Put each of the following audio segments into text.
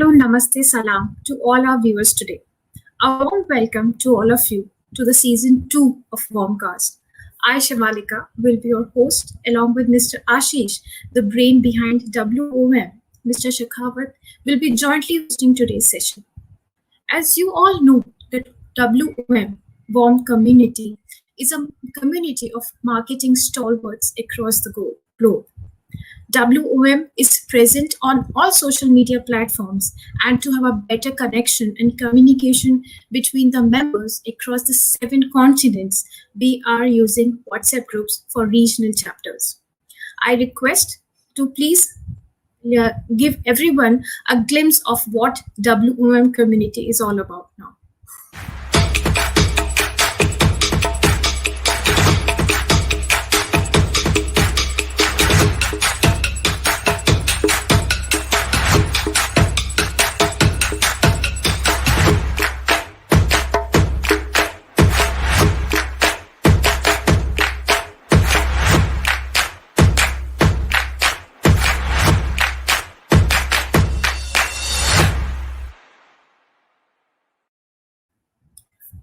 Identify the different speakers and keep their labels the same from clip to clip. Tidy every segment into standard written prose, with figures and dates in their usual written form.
Speaker 1: hello, namaste, salam to all our viewers today. A warm welcome to all of you to the season 2 of WoMCast. I, Shamalika, will be your host along with Mr. Ashish, the brain behind WOM. Mr. Shekhawat will be jointly hosting today's session. As you all know, that WOM community is a community of marketing stalwarts across the globe. WOM is present on all social media platforms, and to have a better connection and communication between the members across the 7 continents, we are using WhatsApp groups for regional chapters. I request to please give everyone a glimpse of what WOM community is all about now.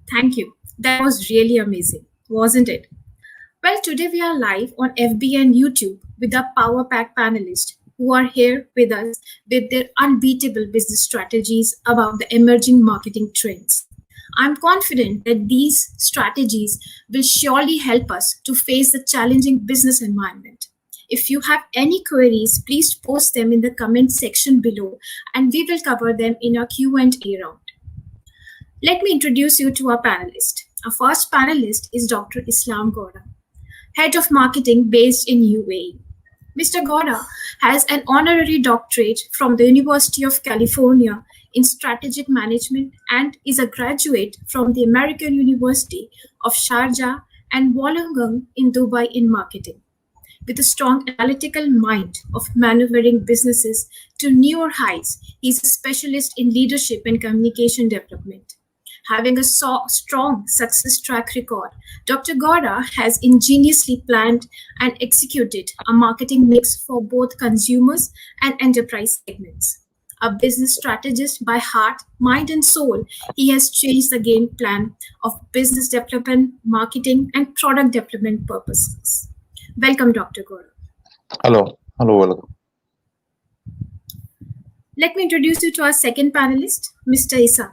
Speaker 1: Thank you. That was really amazing, wasn't it? Well, today we are live on FB and YouTube with our Power Pack panelists who are here with us with their unbeatable business strategies about the emerging marketing trends. I'm confident that these strategies will surely help us to face the challenging business environment. If you have any queries, please post them in the comment section below and we will cover them in our Q&A round. Let me introduce you to our panelist. Our first panelist is Dr. Islam Gouda, Head of Marketing based in UAE. Mr. Gouda has an honorary doctorate from the University of California in Strategic Management and is a graduate from the American University of Sharjah and Wollongong in Dubai in marketing. With a strong analytical mind of maneuvering businesses to newer heights, he is a specialist in leadership and communication development. Having a strong success track record, Dr. Gouda has ingeniously planned and executed a marketing mix for both consumers and enterprise segments. A business strategist by heart, mind, and soul, he has changed the game plan of business development, marketing, and product development purposes. Welcome, Dr. Gouda.
Speaker 2: Hello, welcome.
Speaker 1: Let me introduce you to our second panelist, Mr. Isaac,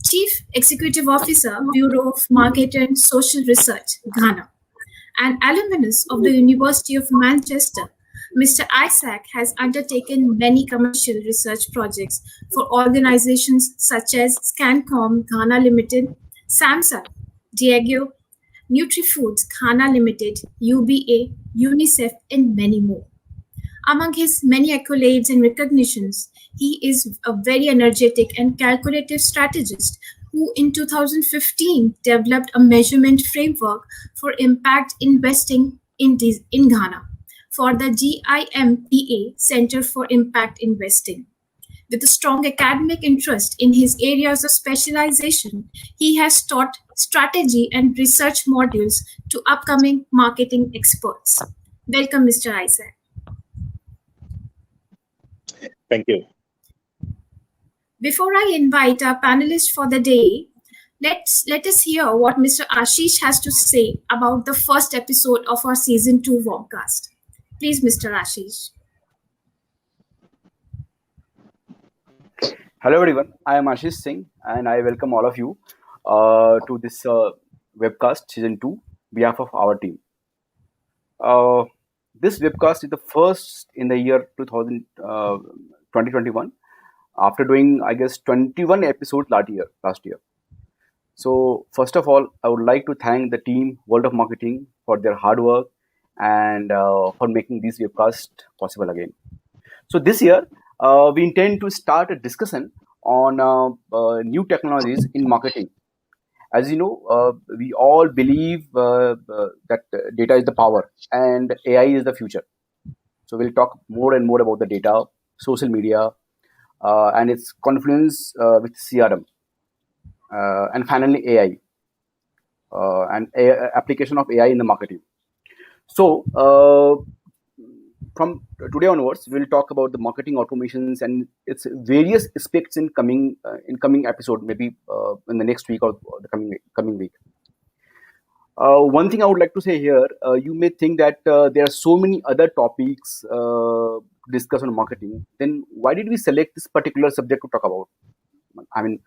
Speaker 1: Chief Executive Officer, Bureau of Market and Social Research, Ghana. An alumnus of the University of Manchester, Mr. Isaac has undertaken many commercial research projects for organizations such as Scancom Ghana Limited, Samsung, Diageo, NutriFoods Ghana Limited, UBA, UNICEF, and many more. Among his many accolades and recognitions, he is a very energetic and calculative strategist who in 2015 developed a measurement framework for impact investing in Ghana for the GIMPA Center for Impact Investing. With a strong academic interest in his areas of specialization, he has taught strategy and research modules to upcoming marketing experts. Welcome, Mr. Isaac.
Speaker 2: Thank you.
Speaker 1: Before I invite our panelists for the day, let us hear what Mr. Ashish has to say about the first episode of our Season 2 WoMCast. Please, Mr. Ashish.
Speaker 3: Hello everyone, I am Ashish Singh and I welcome all of you to this webcast Season 2 behalf of our team. This webcast is the first in the year 2021 after doing, I guess, 21 episodes last year. So first of all, I would like to thank the team World of Marketing for their hard work and for making this webcast possible again. So this year, we intend to start a discussion on new technologies in marketing. As you know, we all believe that data is the power and AI is the future. So we'll talk more and more about the data, social media, and its confluence with CRM, and finally AI, and application of AI in the marketing. So from today onwards, we'll talk about the marketing automations and its various aspects in coming episode, maybe in the next week or the coming week. One thing I would like to say here, you may think that there are so many other topics to discuss on marketing. Then why did we select this particular subject to talk about? I mean,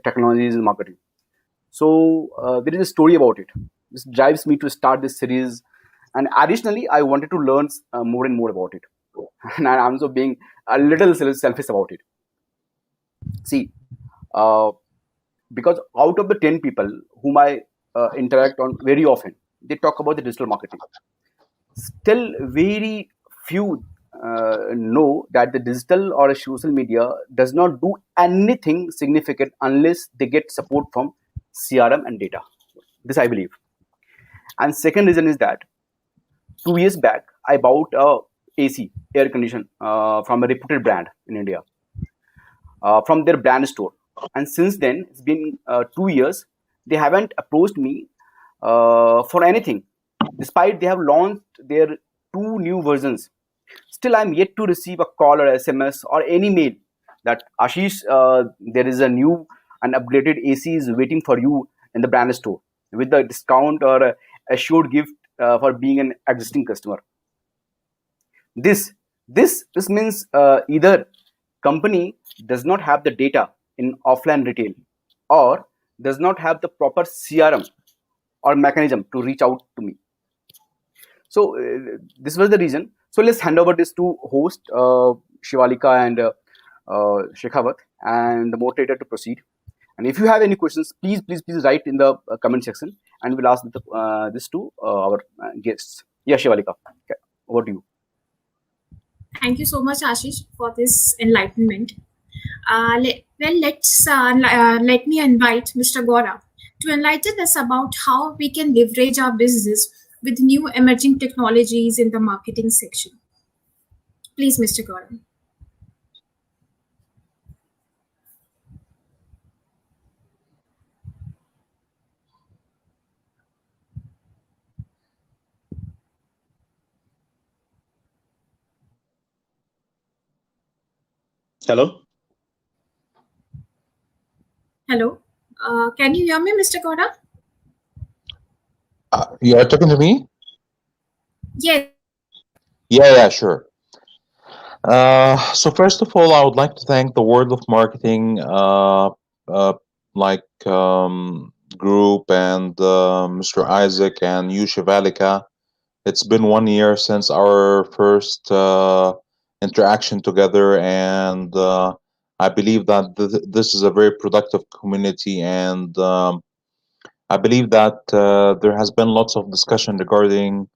Speaker 3: technologies in marketing. So there is a story about it. This drives me to start this series, and additionally, I wanted to learn more and more about it. And I'm also being a little selfish about it. See, uh, because out of the 10 people whom I interact on very often, they talk about the digital marketing. Still, very few know that the digital or social media does not do anything significant unless they get support from CRM and data. This I believe. And second reason is that 2 years back, I bought a AC air condition from a reputed brand in India, from their brand store. And since then, it's been 2 years. They haven't approached me for anything, despite they have launched their two new versions. Still, I'm yet to receive a call or SMS or any mail that Ashish, there is a new and upgraded AC is waiting for you in the brand store with the discount or a assured gift for being an existing customer. This means either company does not have the data in offline retail or does not have the proper CRM or mechanism to reach out to me. So this was the reason. So let's hand over this to host Shivalika and Shekhawat and the moderator to proceed. And if you have any questions, please write in the comment section, and we'll ask this to our guests. Yeah, Shivalika, okay, over to you.
Speaker 1: Thank you so much, Ashish, for this enlightenment. Let me invite Mr. Gora to enlighten us about how we can leverage our business with new emerging technologies in the marketing section. Please, Mr. Gora.
Speaker 2: Hello?
Speaker 1: Hello. Can you hear me, Mr. Gora?
Speaker 2: You are talking to me?
Speaker 1: Yes.
Speaker 2: Yeah, sure. So first of all, I would like to thank the World of Marketing, like group and Mr. Isaac and you, Shivalika. It's been 1 year since our first interaction together, and I believe that this is a very productive community, and I believe that there has been lots of discussion regarding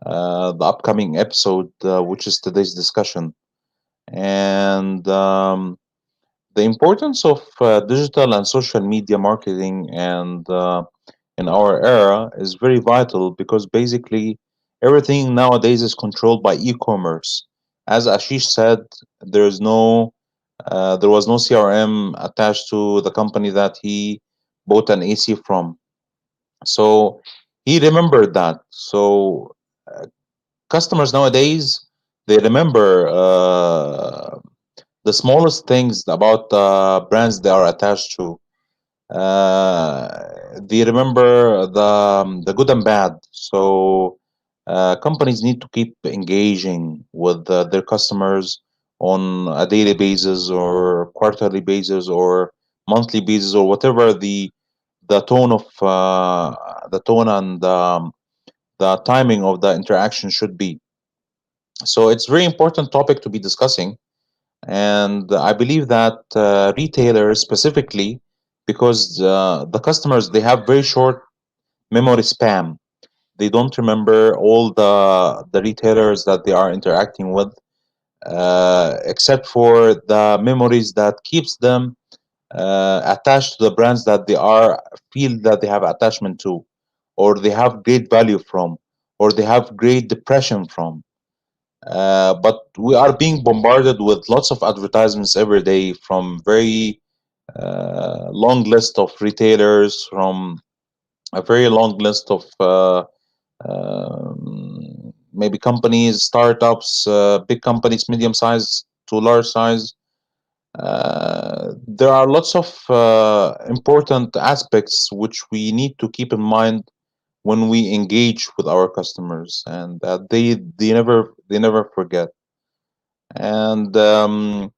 Speaker 2: the upcoming episode, which is today's discussion, and the importance of digital and social media marketing and in our era is very vital because basically everything nowadays is controlled by e-commerce. As Ashish said, there was no CRM attached to the company that he bought an AC from. So he remembered that. So customers nowadays, they remember the smallest things about the brands they are attached to. They remember the good and bad. So companies need to keep engaging with their customers on a daily basis or quarterly basis or monthly basis or whatever the tone and the timing of the interaction should be. So it's very important topic to be discussing, and I believe that retailers specifically, because the customers they have very short memory span, they don't remember all the retailers that they are interacting with, except for the memories that keeps them attached to the brands that they are feel that they have attachment to, or they have great value from, or they have great depression from. But we are being bombarded with lots of advertisements every day from very long list of retailers, from a very long list of maybe companies, startups, big companies, medium size to large size. There are lots of important aspects which we need to keep in mind when we engage with our customers, and they never forget. And the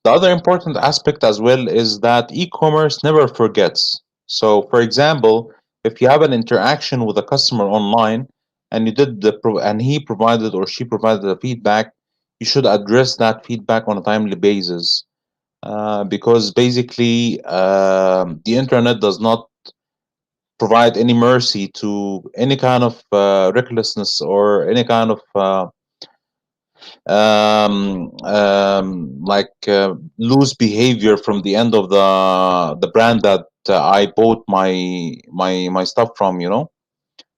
Speaker 2: other important aspect as well is that e-commerce never forgets. So, for example, if you have an interaction with a customer online and and he provided or she provided a feedback, you should address that feedback on a timely basis, because basically the internet does not provide any mercy to any kind of recklessness or any kind of like loose behavior from the end of the brand that I bought my stuff from, you know.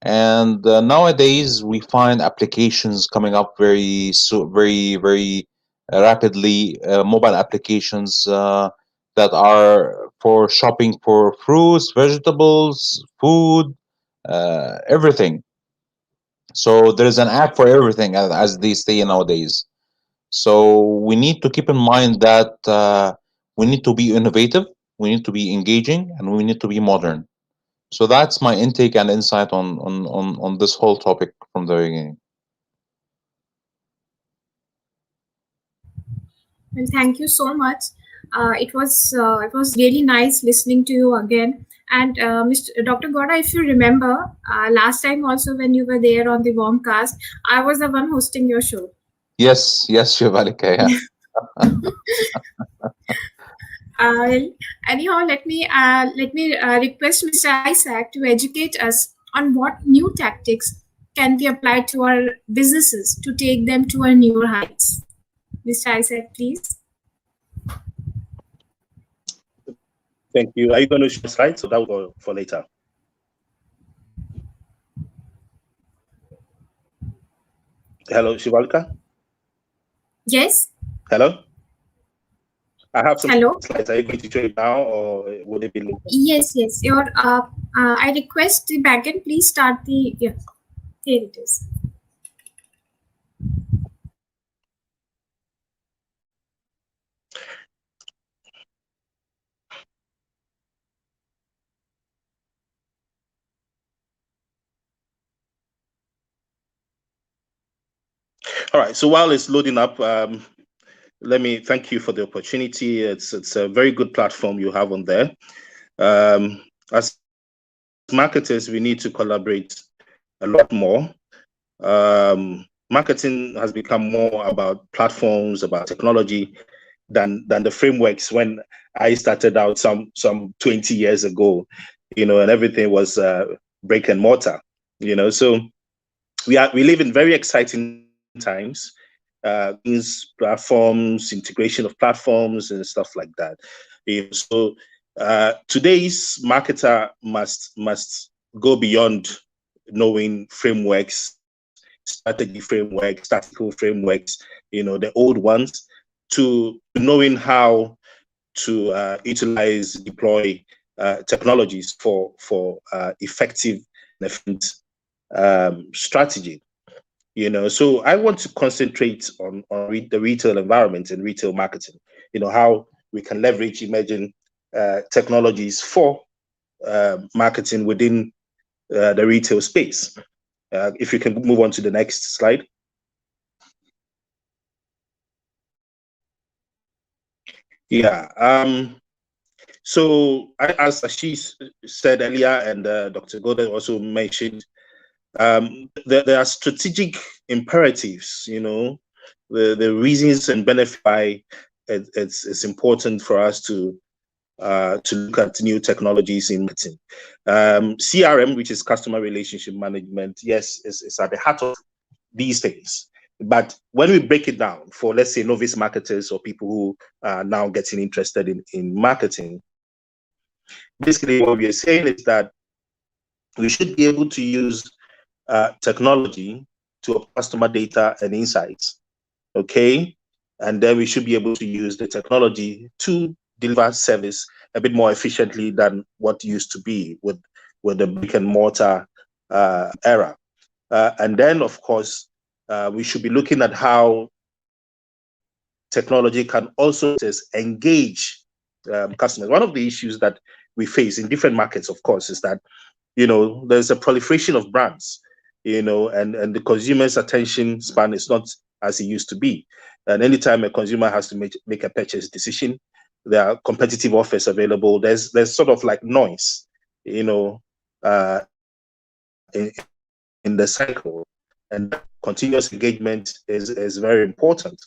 Speaker 2: And nowadays we find applications coming up very rapidly, mobile applications that are for shopping for fruits, vegetables, food, everything. So there's an app for everything, as they say nowadays. So we need to keep in mind that we need to be innovative, we need to be engaging, and we need to be modern. So that's my intake and insight on this whole topic from the beginning.
Speaker 1: Well, thank you so much. It was really nice listening to you again. And Mr. Dr. Gouda, if you remember, last time also when you were there on the WoMCast, I was the one hosting your show.
Speaker 2: Yes, yes, Shivalika, yeah.
Speaker 1: Well, anyhow, let me request Mr. Isaac to educate us on what new tactics can be applied to our businesses to take them to a newer heights. Mr. Isaac, please.
Speaker 4: Thank you. Are you going to share slides, so that will go for later? Hello, Shivalka?
Speaker 1: Yes.
Speaker 4: Hello? I have some
Speaker 1: Hello.
Speaker 4: slides. Are you going to show it now, or will it be later?
Speaker 1: Yes. Your I request the backend. Please start the. Yeah, here it is.
Speaker 4: All right. So while it's loading up, let me thank you for the opportunity. It's a very good platform you have on there. As marketers, we need to collaborate a lot more. Marketing has become more about platforms, about technology, than the frameworks when I started out some 20 years ago, you know, and everything was brick and mortar, you know. So we live in very exciting times. These platforms, integration of platforms and stuff like that. You know, so today's marketer must go beyond knowing frameworks, strategy frameworks, tactical frameworks, you know, the old ones, to knowing how to utilize, deploy technologies for effective and efficient strategy. You know, so I want to concentrate on the retail environment and retail marketing. You know, how we can leverage emerging technologies for marketing within the retail space. If you can move on to the next slide. Yeah. So as Ashish said earlier, and Dr. Gouda also mentioned, there are strategic imperatives, you know, the reasons and benefits why it's important for us to look at new technologies in marketing. CRM, which is customer relationship management, yes, is at the heart of these things. But when we break it down for, let's say, novice marketers or people who are now getting interested in marketing, basically what we are saying is that we should be able to use technology to customer data and insights, okay? And then we should be able to use the technology to deliver service a bit more efficiently than what used to be with the brick and mortar era. And then, of course, we should be looking at how technology can also engage customers. One of the issues that we face in different markets, of course, is that there's a proliferation of brands, and the consumer's attention span is not as it used to be. And anytime a consumer has to make a purchase decision, there are competitive offers available. There's sort of like noise, in the cycle, and continuous engagement is very important.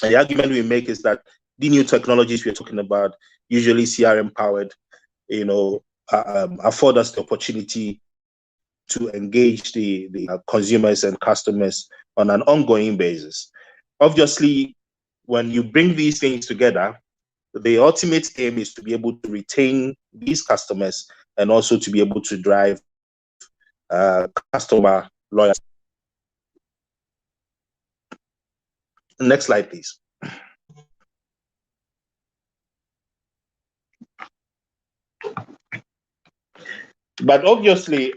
Speaker 4: And the argument we make is that the new technologies we're talking about, usually CRM powered, afford us the opportunity to engage the consumers and customers on an ongoing basis. Obviously, when you bring these things together, the ultimate aim is to be able to retain these customers and also to be able to drive customer loyalty. Next slide, please. But obviously,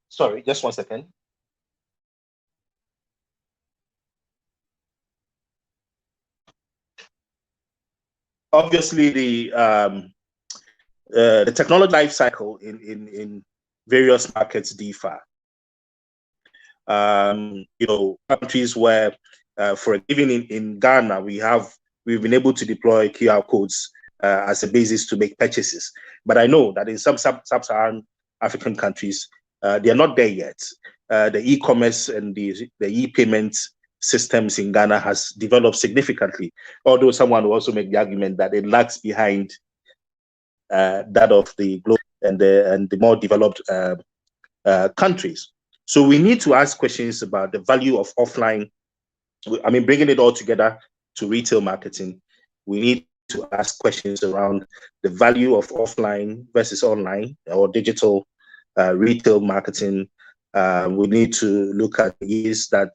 Speaker 4: sorry, just 1 second. Obviously, the technology life cycle in various markets differ. Countries where, for even in Ghana, we've been able to deploy QR codes as a basis to make purchases. But I know that in some sub-Saharan African countries, they are not there yet. The e-commerce and the e-payment systems in Ghana has developed significantly, although someone will also make the argument that it lags behind that of the globe and the more developed countries. So we need to ask questions about the value of offline. I mean, bringing it all together to retail marketing, we need to ask questions around the value of offline versus online or digital retail marketing. We need to look at ways that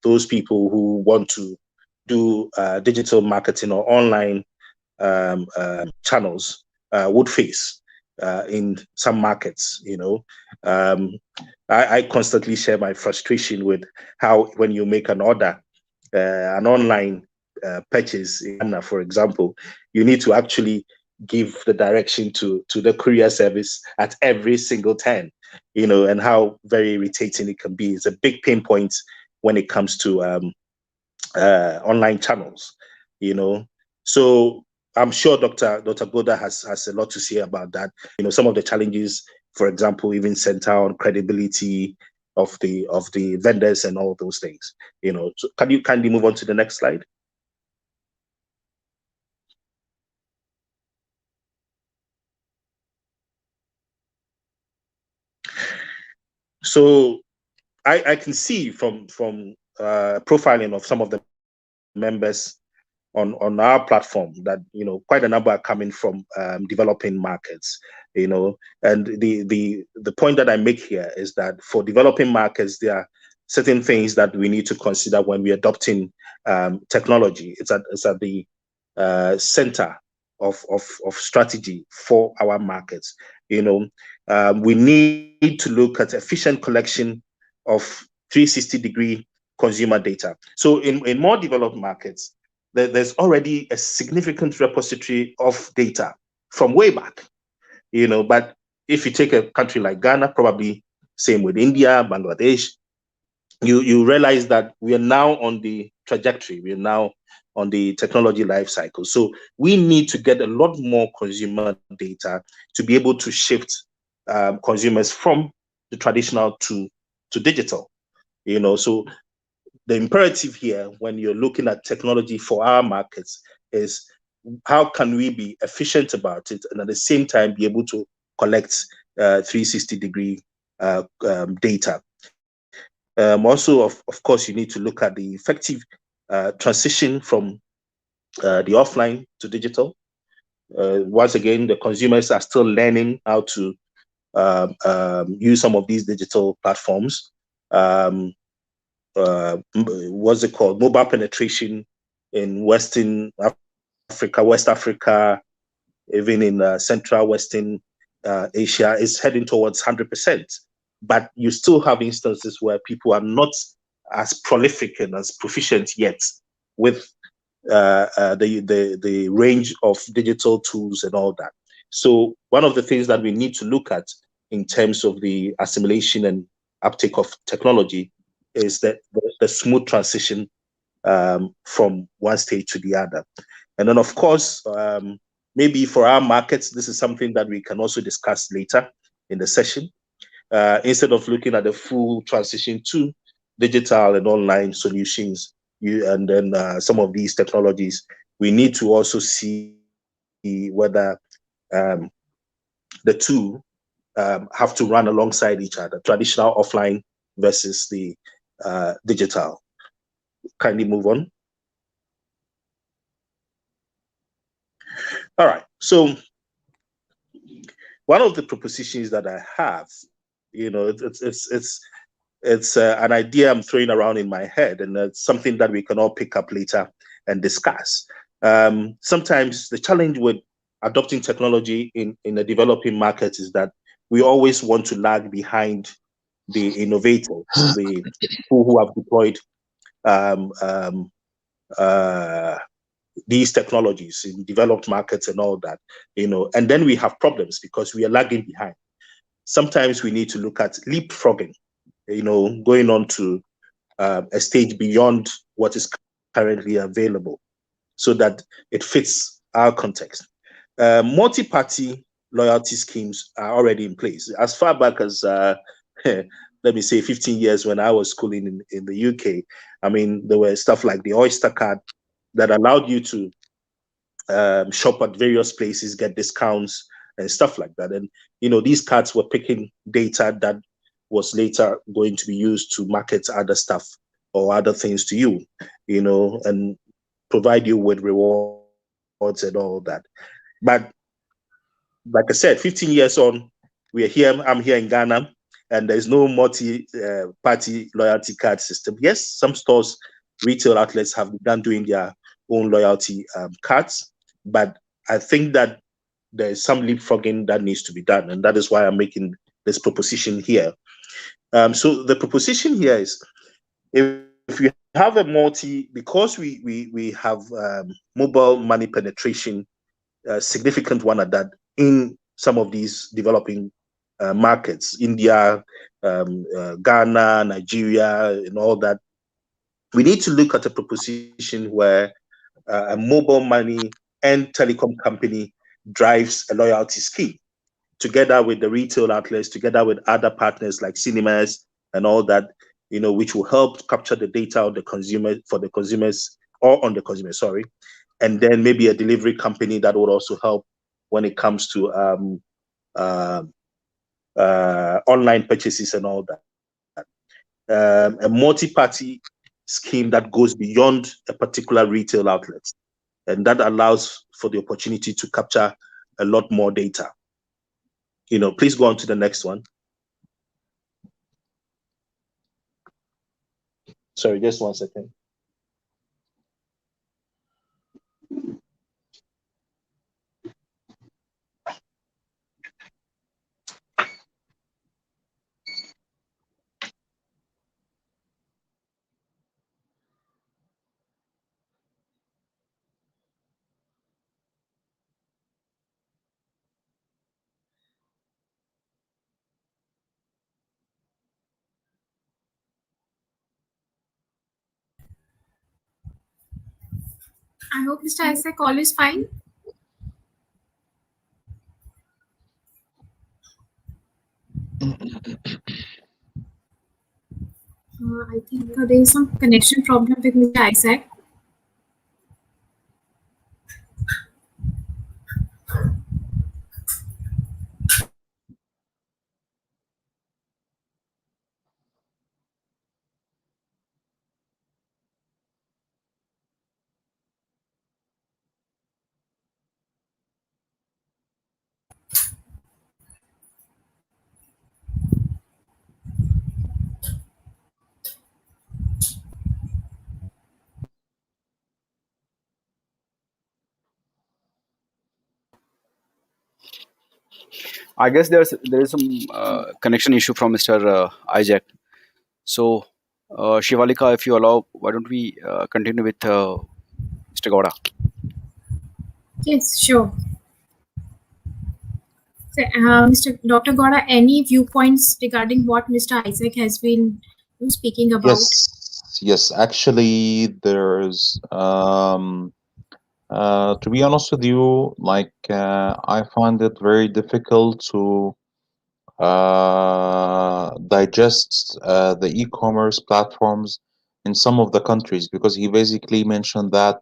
Speaker 4: those people who want to do digital marketing or online channels would face in some markets. I constantly share my frustration with how when you make an order, an online purchase in Ghana, for example, you need to actually give the direction to the courier service at every single turn, and how very irritating it can be. It's a big pain point when it comes to online channels, So I'm sure Dr. Gouda has a lot to say about that. Some of the challenges, for example, even center on credibility of the vendors and all those things. So can you kindly move on to the next slide? So I can see from profiling of some of the members on our platform that quite a number are coming from developing markets, and the point that I make here is that for developing markets there are certain things that we need to consider when we're adopting technology. It's at the center of strategy for our markets. We need to look at efficient collection of 360-degree consumer data. So in more developed markets, there's already a significant repository of data from way back, but if you take a country like Ghana, probably same with India, Bangladesh, you realize that we are now on the trajectory, we are now on the technology life cycle. So we need to get a lot more consumer data to be able to shift consumers from the traditional to digital, so the imperative here when you're looking at technology for our markets is how can we be efficient about it and at the same time be able to collect 360-degree data. Also, of course, you need to look at the effective transition from the offline to digital. Once again, the consumers are still learning how to use some of these digital platforms. What's it called? Mobile penetration in West Africa, even in Central Western Asia is heading towards 100%. but you still have instances where people are not as prolific and as proficient yet with the range of digital tools and all that. So one of the things that we need to look at in terms of the assimilation and uptake of technology is that the smooth transition from one stage to the other. And then, of course, maybe for our markets, this is something that we can also discuss later in the session. Instead of looking at the full transition to digital and online solutions, and then some of these technologies, we need to also see whether the two have to run alongside each other, traditional offline versus the digital. Kindly move on. All right. So one of the propositions that I have, it's an idea I'm throwing around in my head, and it's something that we can all pick up later and discuss. Sometimes the challenge with adopting technology in a developing market is that we always want to lag behind the innovators, the people who have deployed these technologies in developed markets and all that, and then we have problems because we are lagging behind. Sometimes we need to look at leapfrogging, going on to a stage beyond what is currently available so that it fits our context. Multi-party loyalty schemes are already in place. As far back as, let me say, 15 years when I was schooling in the UK, I mean, there were stuff like the Oyster card that allowed you to shop at various places, get discounts and stuff like that. And, these cards were picking data that was later going to be used to market other stuff or other things to you, and provide you with rewards and all that. But like I said, 15 years on, I'm here in Ghana, and there's no multi-party loyalty card system. Yes, some stores, retail outlets have begun doing their own loyalty cards, but I think that there's some leapfrogging that needs to be done, and that is why I'm making this proposition here. So the proposition here is, if you have a because we have mobile money penetration, significant one at that, in some of these developing markets, India, Ghana, Nigeria, and all that, we need to look at a proposition where a mobile money and telecom company drives a loyalty scheme together with the retail outlets, together with other partners like cinemas and all that, which will help capture the data of the consumer for the consumers, or on the consumer, sorry. And then maybe a delivery company that would also help when it comes to online purchases and all that. A multi-party scheme that goes beyond a particular retail outlet, and that allows for the opportunity to capture a lot more data. Please go on to the next one. Sorry, just 1 second.
Speaker 1: I hope Mr. Isaac, all is fine. I think there is some connection problem with Mr. Isaac.
Speaker 3: I guess there is some connection issue from Mr. Isaac. So, Shivalika, if you allow, why don't we continue with Mr. Gouda?
Speaker 1: Yes, sure. So, Mr. Dr. Gora, any viewpoints regarding what Mr. Isaac has been speaking about?
Speaker 2: Yes. Actually, there's to be honest with you, like I find it very difficult to digest the e-commerce platforms in some of the countries because he basically mentioned that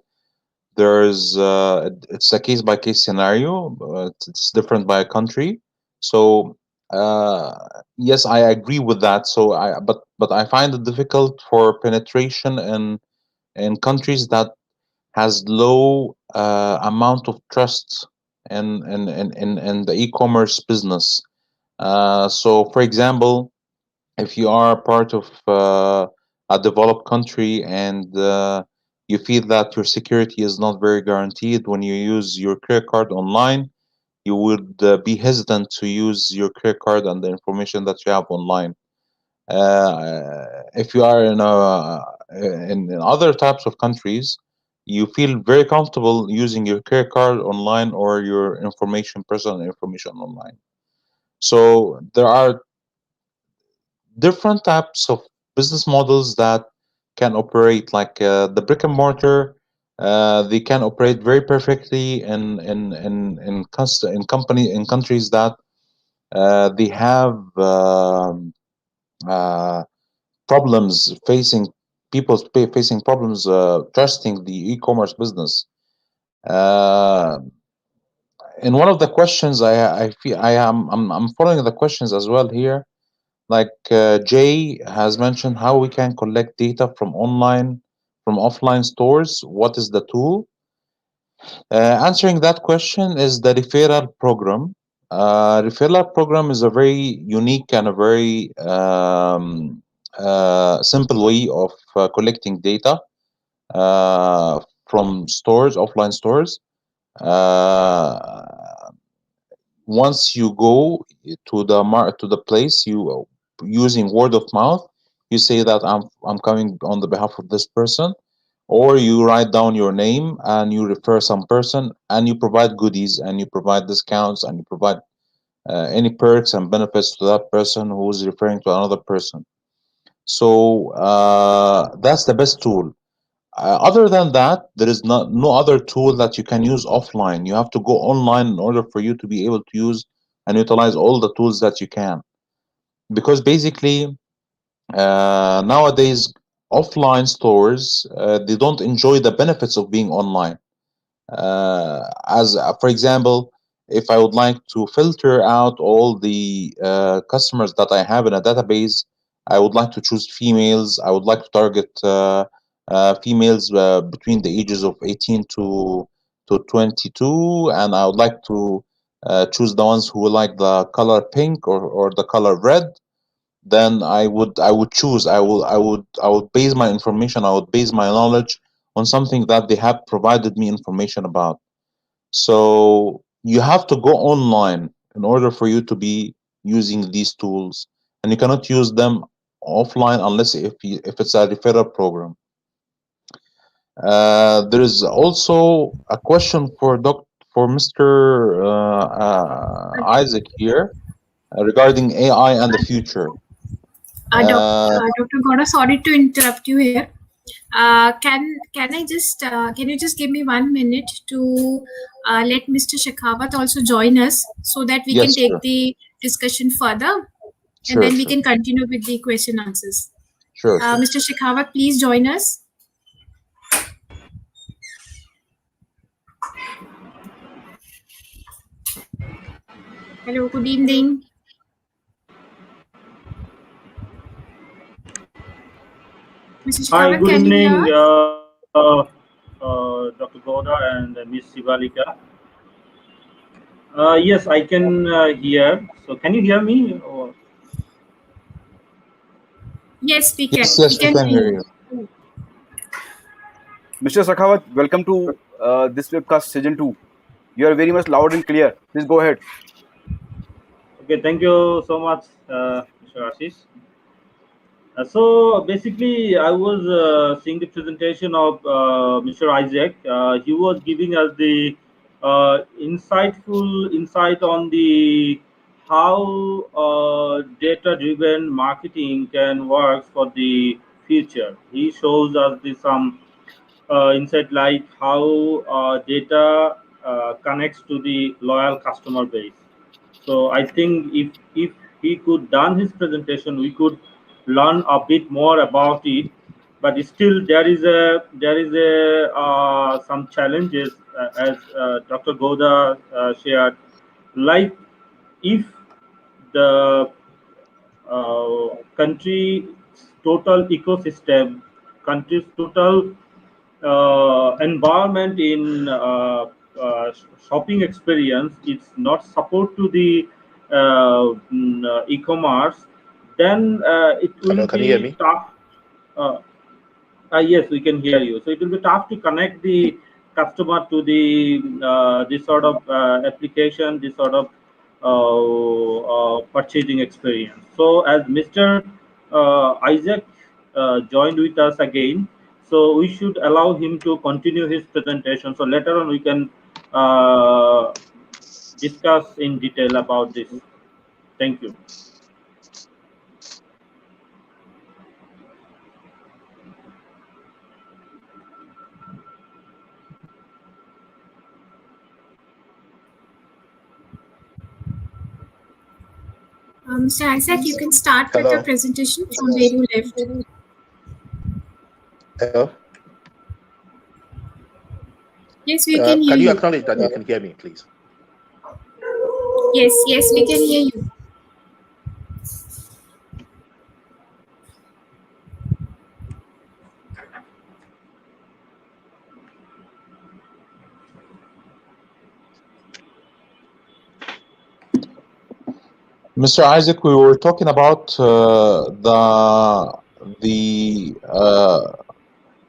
Speaker 2: there's it's a case by case scenario. It's different by country. So uh, yes, I agree with that. So but I find it difficult for penetration in countries that has low amount of trust in the e-commerce business. So, for example, if you are part of a developed country and you feel that your security is not very guaranteed when you use your credit card online, you would be hesitant to use your credit card and the information that you have online. If you are in other types of countries, you feel very comfortable using your credit card online or your information, personal information online. So there are different types of business models that can operate like the brick and mortar. They can operate very perfectly in company in countries that they have uh, problems facing facing problems trusting the e-commerce business. Uh, in one of the questions, I feel I'm following the questions as well here. Like Jay has mentioned, how we can collect data from offline stores. What is the tool? Answering that question is the referral program. Referral program is a very unique and a very simple way of collecting data uh, from stores, offline stores. Uh, Once you go to the place, you using word of mouth, you say that I'm coming on the behalf of this person, or you write down your name and you refer some person and you provide goodies and you provide discounts and you provide any perks and benefits to that person who's referring to another person. So that's the best tool. Other than that, there is no other tool that you can use offline. You have to go online in order for you to be able to use and utilize all the tools that you can. Because basically, nowadays, offline stores they don't enjoy the benefits of being online. As For example, if I would like to filter out all the customers that I have in a database, I would like to choose females. I would like to target females between the ages of 18 to 22, and I would like to choose the ones who like the color pink or the color red. Then I would choose. I would base my information. I would base my knowledge on something that they have provided me information about. So you have to go online in order for you to be using these tools, and you cannot use them offline unless if it's a referral program. There is also a question for Mr. Isaac here regarding AI and the future.
Speaker 1: Dr. Gora, sorry to interrupt you here. Can you just give me 1 minute to let Mr. Shekhawat also join us so that we can
Speaker 2: Yes,
Speaker 1: take
Speaker 2: sure,
Speaker 1: the discussion further and
Speaker 2: sure,
Speaker 1: then we
Speaker 2: sure,
Speaker 1: can continue with the question answers.
Speaker 2: sure.
Speaker 1: Mr. Shekhawat, please join us. Hello, good evening. Mr.
Speaker 5: Hi,
Speaker 1: Shekhawat,
Speaker 5: good
Speaker 1: can you hear
Speaker 5: evening,
Speaker 1: us?
Speaker 5: Dr. Gouda and Miss Sivalika. Yes, I can hear. So, can you hear me? Or,
Speaker 1: Yes, we can.
Speaker 2: Yes,
Speaker 1: We
Speaker 2: yes, we
Speaker 1: can
Speaker 2: can
Speaker 1: hear
Speaker 2: hear
Speaker 1: you.
Speaker 2: you.
Speaker 3: Mr. Sakhawat, welcome to this webcast season 2. You are very much loud and clear. Please go ahead.
Speaker 5: Okay, thank you so much, Mr. Ashish. So basically, I was seeing the presentation of Mr. Isaac. He was giving us the insightful insight on the how data-driven marketing can work for the future. He shows us the some insight like how data connects to the loyal customer base. So I think if he could done his presentation, we could learn a bit more about it. But still, there is a some challenges as Dr. Gouda shared. Like if the country's total ecosystem, country's total environment in shopping experience it's not support to the e-commerce, then it will
Speaker 4: Hello, can you hear
Speaker 5: be
Speaker 4: me?
Speaker 5: tough. uh, yes, we can hear you. So it will be tough to connect the customer to the this sort of application, this sort of purchasing experience. So as Mr. Isaac joined with us again, so we should allow him to continue his presentation. So later on we can uh, discuss in detail about this. Thank you.
Speaker 1: Mr. Isaac, you can start with your
Speaker 4: Hello.
Speaker 1: presentation from where you left.
Speaker 4: Hello.
Speaker 1: Yes, we can hear
Speaker 4: Can you
Speaker 1: you.
Speaker 4: acknowledge that you can hear me, please?
Speaker 1: Yes, yes, we can hear you.
Speaker 2: Mr. Isaac, we were talking about the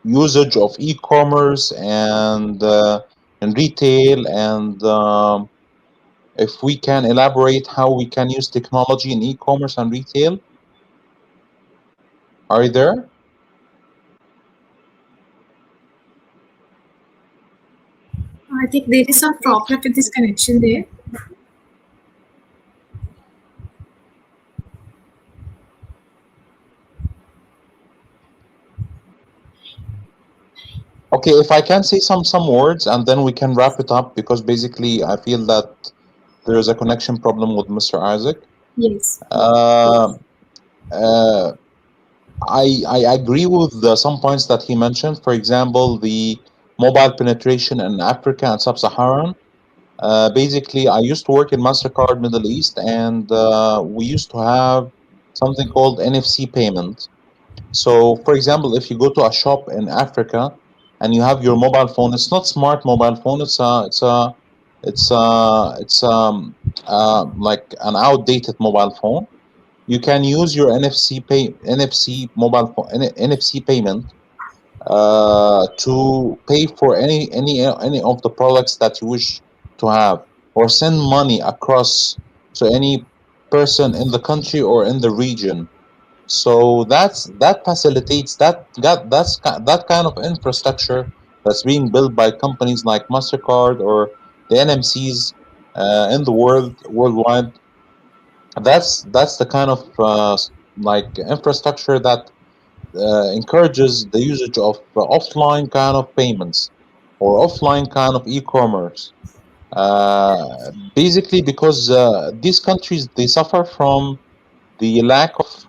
Speaker 2: usage of e-commerce and retail, and if we can elaborate how we can use technology in e-commerce and retail. Are you there?
Speaker 1: I think there is some problem with this connection there.
Speaker 2: Okay, if I can say some words and then we can wrap it up, because basically I feel that there is a connection problem with Mr. Isaac.
Speaker 1: Yes.
Speaker 2: Uh, uh, I agree with some points that he mentioned. For example, the mobile penetration in Africa and Sub-Saharan. Basically, I used to work in Mastercard Middle East, and we used to have something called NFC payment. So, for example, if you go to a shop in Africa and you have your mobile phone, it's not smart mobile phone. It's like an outdated mobile phone. You can use your NFC mobile phone NFC payment to pay for any of the products that you wish to have, or send money across to any person in the country or in the region. So that facilitates that kind of infrastructure that's being built by companies like Mastercard or the NMCs in the worldwide. That's the kind of like infrastructure that encourages the usage of offline kind of payments or offline kind of e-commerce. Basically, because these countries, they suffer from the lack of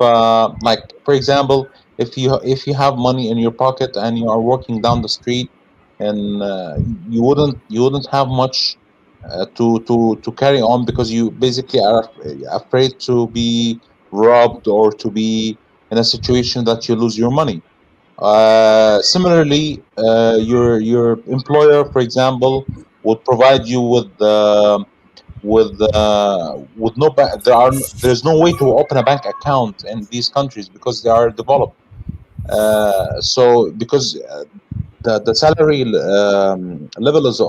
Speaker 2: like, for example, if you have money in your pocket and you are walking down the street, and you wouldn't have much to carry on, because you basically are afraid to be robbed or to be in a situation that you lose your money. Similarly, your employer, for example, would provide you with no there's no way to open a bank account in these countries because they are developed. So because the salary levels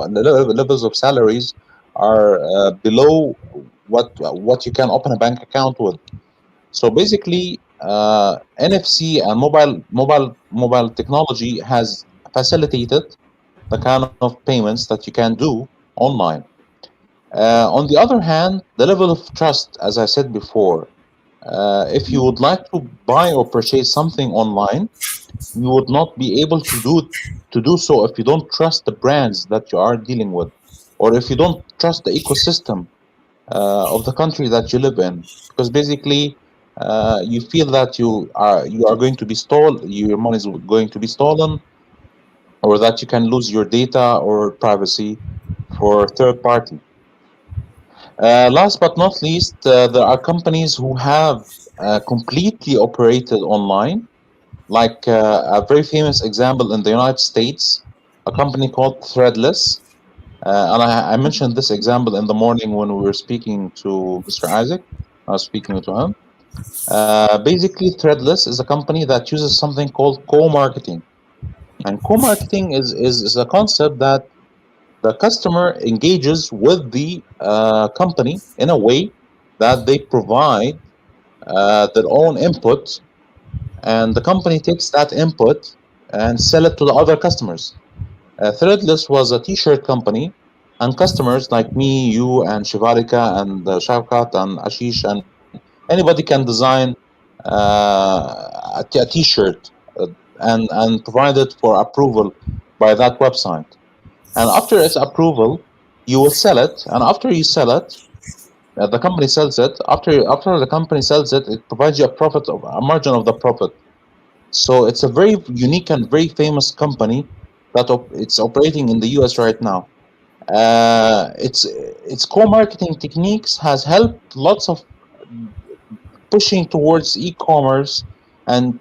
Speaker 2: of salaries are below what you can open a bank account with. So basically, NFC and mobile technology has facilitated the kind of payments that you can do online. On the other hand, the level of trust, as I said before, if you would like to buy or purchase something online, you would not be able to do so if you don't trust the brands that you are dealing with, or if you don't trust the ecosystem of the country that you live in, because basically you feel that you are going to be stolen, your money is going to be stolen, or that you can lose your data or privacy for third party. Last but not least, there are companies who have completely operated online, like a very famous example in the United States, a company called Threadless. And I mentioned this example in the morning when we were speaking to Mr. Isaac. I was speaking to him. Basically, Threadless is a company that uses something called co-marketing. And co-marketing is a concept that the customer engages with the company in a way that they provide their own input, and the company takes that input and sell it to the other customers. Threadless was a t-shirt company, and customers like me, you, and Shivarika, and Shaukat, and Ashish, and anybody can design a t-shirt and provide it for approval by that website. And after its approval, you will sell it. And after you sell it, the company sells it. After the company sells it, it provides you a profit of a margin of the profit. So it's a very unique and very famous company that it's operating in the US right now. Its core marketing techniques has helped lots of pushing towards e-commerce and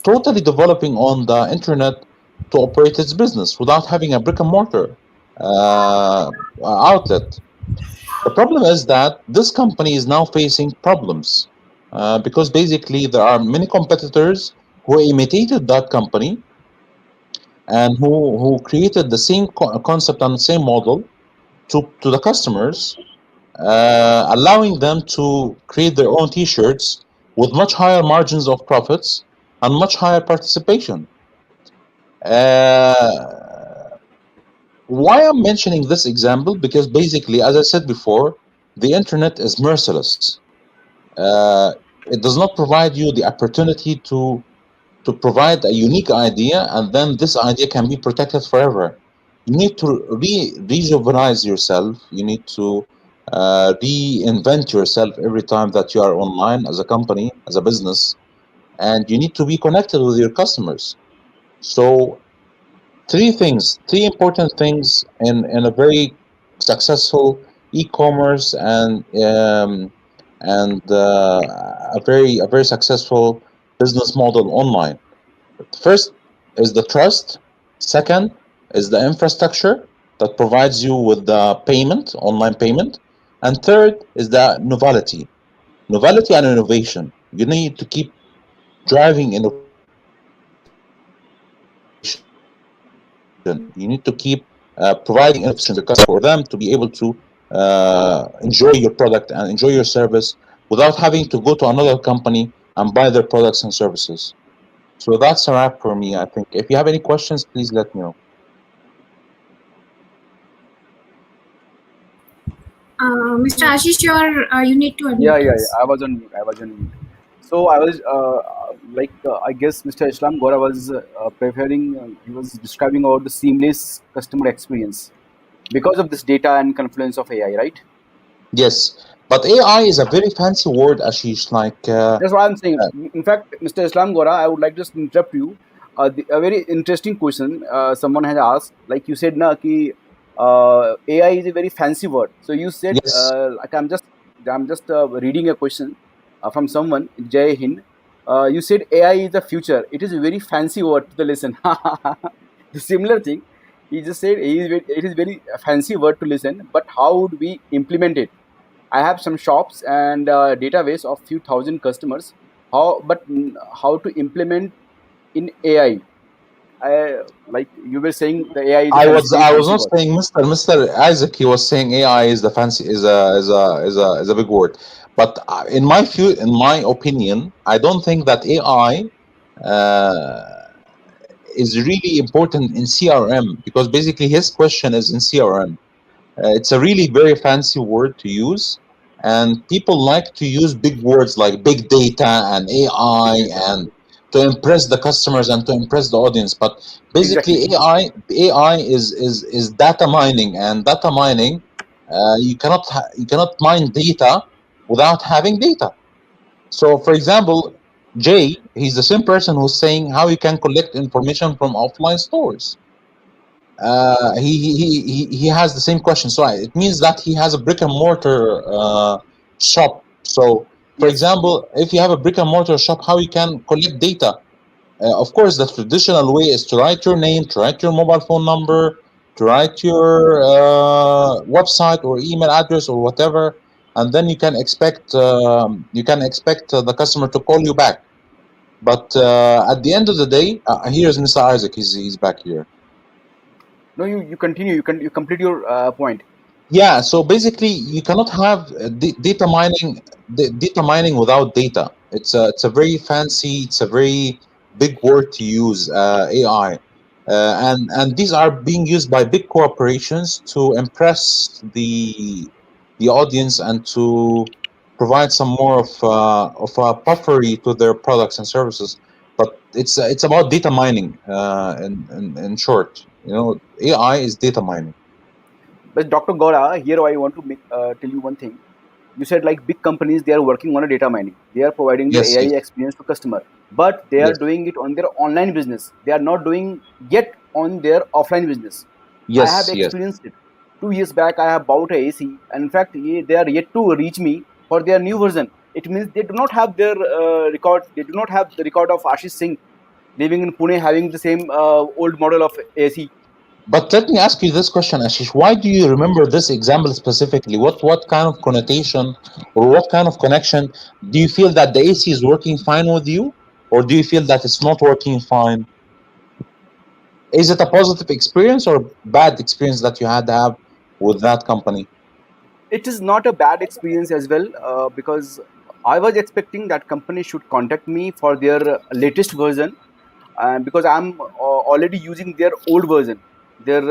Speaker 2: totally developing on the internet to operate its business without having a brick and mortar uh, outlet. The problem is that this company is now facing problems because basically there are many competitors who imitated that company and who created the same concept and the same model to the customers, allowing them to create their own t-shirts with much higher margins of profits and much higher participation. Uh, why I'm mentioning this example? Because basically, as I said before, the internet is merciless. Uh, it does not provide you the opportunity to provide a unique idea, and then this idea can be protected forever. You need to rejuvenate yourself. You need to reinvent yourself every time that you are online as a company, as a business, and you need to be connected with your customers. So three important things in a very successful e-commerce and a very successful business model online. First is the trust. Second is the infrastructure that provides you with the payment, online payment. And third is the novelty and innovation. You need to keep driving innovation. You need to keep providing innovations to your customer for them to be able to enjoy your product and enjoy your service without having to go to another company and buy their products and services. So that's a wrap for me, I think. If you have any questions, please let me know.
Speaker 1: Mr. Ashish, you need to
Speaker 3: Yeah,
Speaker 1: unmute,
Speaker 3: yeah, yeah.
Speaker 1: please.
Speaker 3: I was on mute. I was on mute. So I was I guess Mr. Islam Gora was preparing. He was describing about the seamless customer experience because of this data and confluence of AI, right?
Speaker 2: Yes, but AI is a very fancy word, Ashish. Like,
Speaker 3: That's what I'm saying. In fact, Mr. Islam Gora, I would like to just interrupt you. A very interesting question someone has asked. Like you said, na ki AI is a very fancy word. So you said,
Speaker 2: yes,
Speaker 3: like I'm just reading a question from someone, Jay Hind. You said AI is the future. It is a very fancy word to the listen. The similar thing. He just said it is very fancy word to listen, but how would we implement it? I have some shops and database of few thousand customers. How to implement in AI? like you were saying, the AI is a
Speaker 2: I
Speaker 3: fancy,
Speaker 2: was
Speaker 3: very
Speaker 2: I was
Speaker 3: fancy
Speaker 2: not
Speaker 3: word.
Speaker 2: saying Mr. Isaac. He was saying AI is the fancy is a big word, but in my opinion, I don't think that AI uh, is really important in CRM, because basically his question is in CRM. It's a really very fancy word to use, and people like to use big words like big data and AI,
Speaker 3: Big data.
Speaker 2: and to impress the customers and to impress the audience. But basically,
Speaker 3: Exactly.
Speaker 2: AI is data mining, and data mining, you cannot mine data without having data. So, for example, Jay, he's the same person who's saying how you can collect information from offline stores. He has the same question. So it means that he has a brick and mortar shop. So, for
Speaker 3: Yes.
Speaker 2: example, if you have a brick and mortar shop, how you can collect data? Of course, the traditional way is to write your name, to write your mobile phone number, to write your website or email address or whatever, and then you can expect the customer to call you back. But at the end of the day, here's Mr. Isaac. He's back here.
Speaker 3: No, you continue. You complete your point.
Speaker 2: Yeah, so basically, you cannot have data mining without data. It's a very fancy, it's a very big word to use, AI, and these are being used by big corporations to impress the audience and to provide some more of a puffery to their products and services. But it's about data mining, in short. AI is data mining.
Speaker 3: But Dr. Gora, here I want to tell you one thing. You said like big companies, they are working on a data mining. They are providing their
Speaker 2: Yes,
Speaker 3: AI
Speaker 2: yes.
Speaker 3: experience to customer, but they are
Speaker 2: Yes,
Speaker 3: doing it on their online business. They are not doing yet on their offline business. I have
Speaker 2: yes, yes.
Speaker 3: experienced it. 2 years back, I have bought a AC. And in fact, they are yet to reach me for their new version. It means they do not have their record. They do not have the record of Ashish Singh living in Pune having the same old model of AC.
Speaker 2: But let me ask you this question, Ashish. Why do you remember this example specifically? What kind of connotation or what kind of connection do you feel that the AC is working fine with you, or do you feel that it's not working fine? Is it a positive experience or bad experience that you had to have with that company?
Speaker 3: It is not a bad experience as well, because I was expecting that company should contact me for their latest version, because I'm already using their old version, their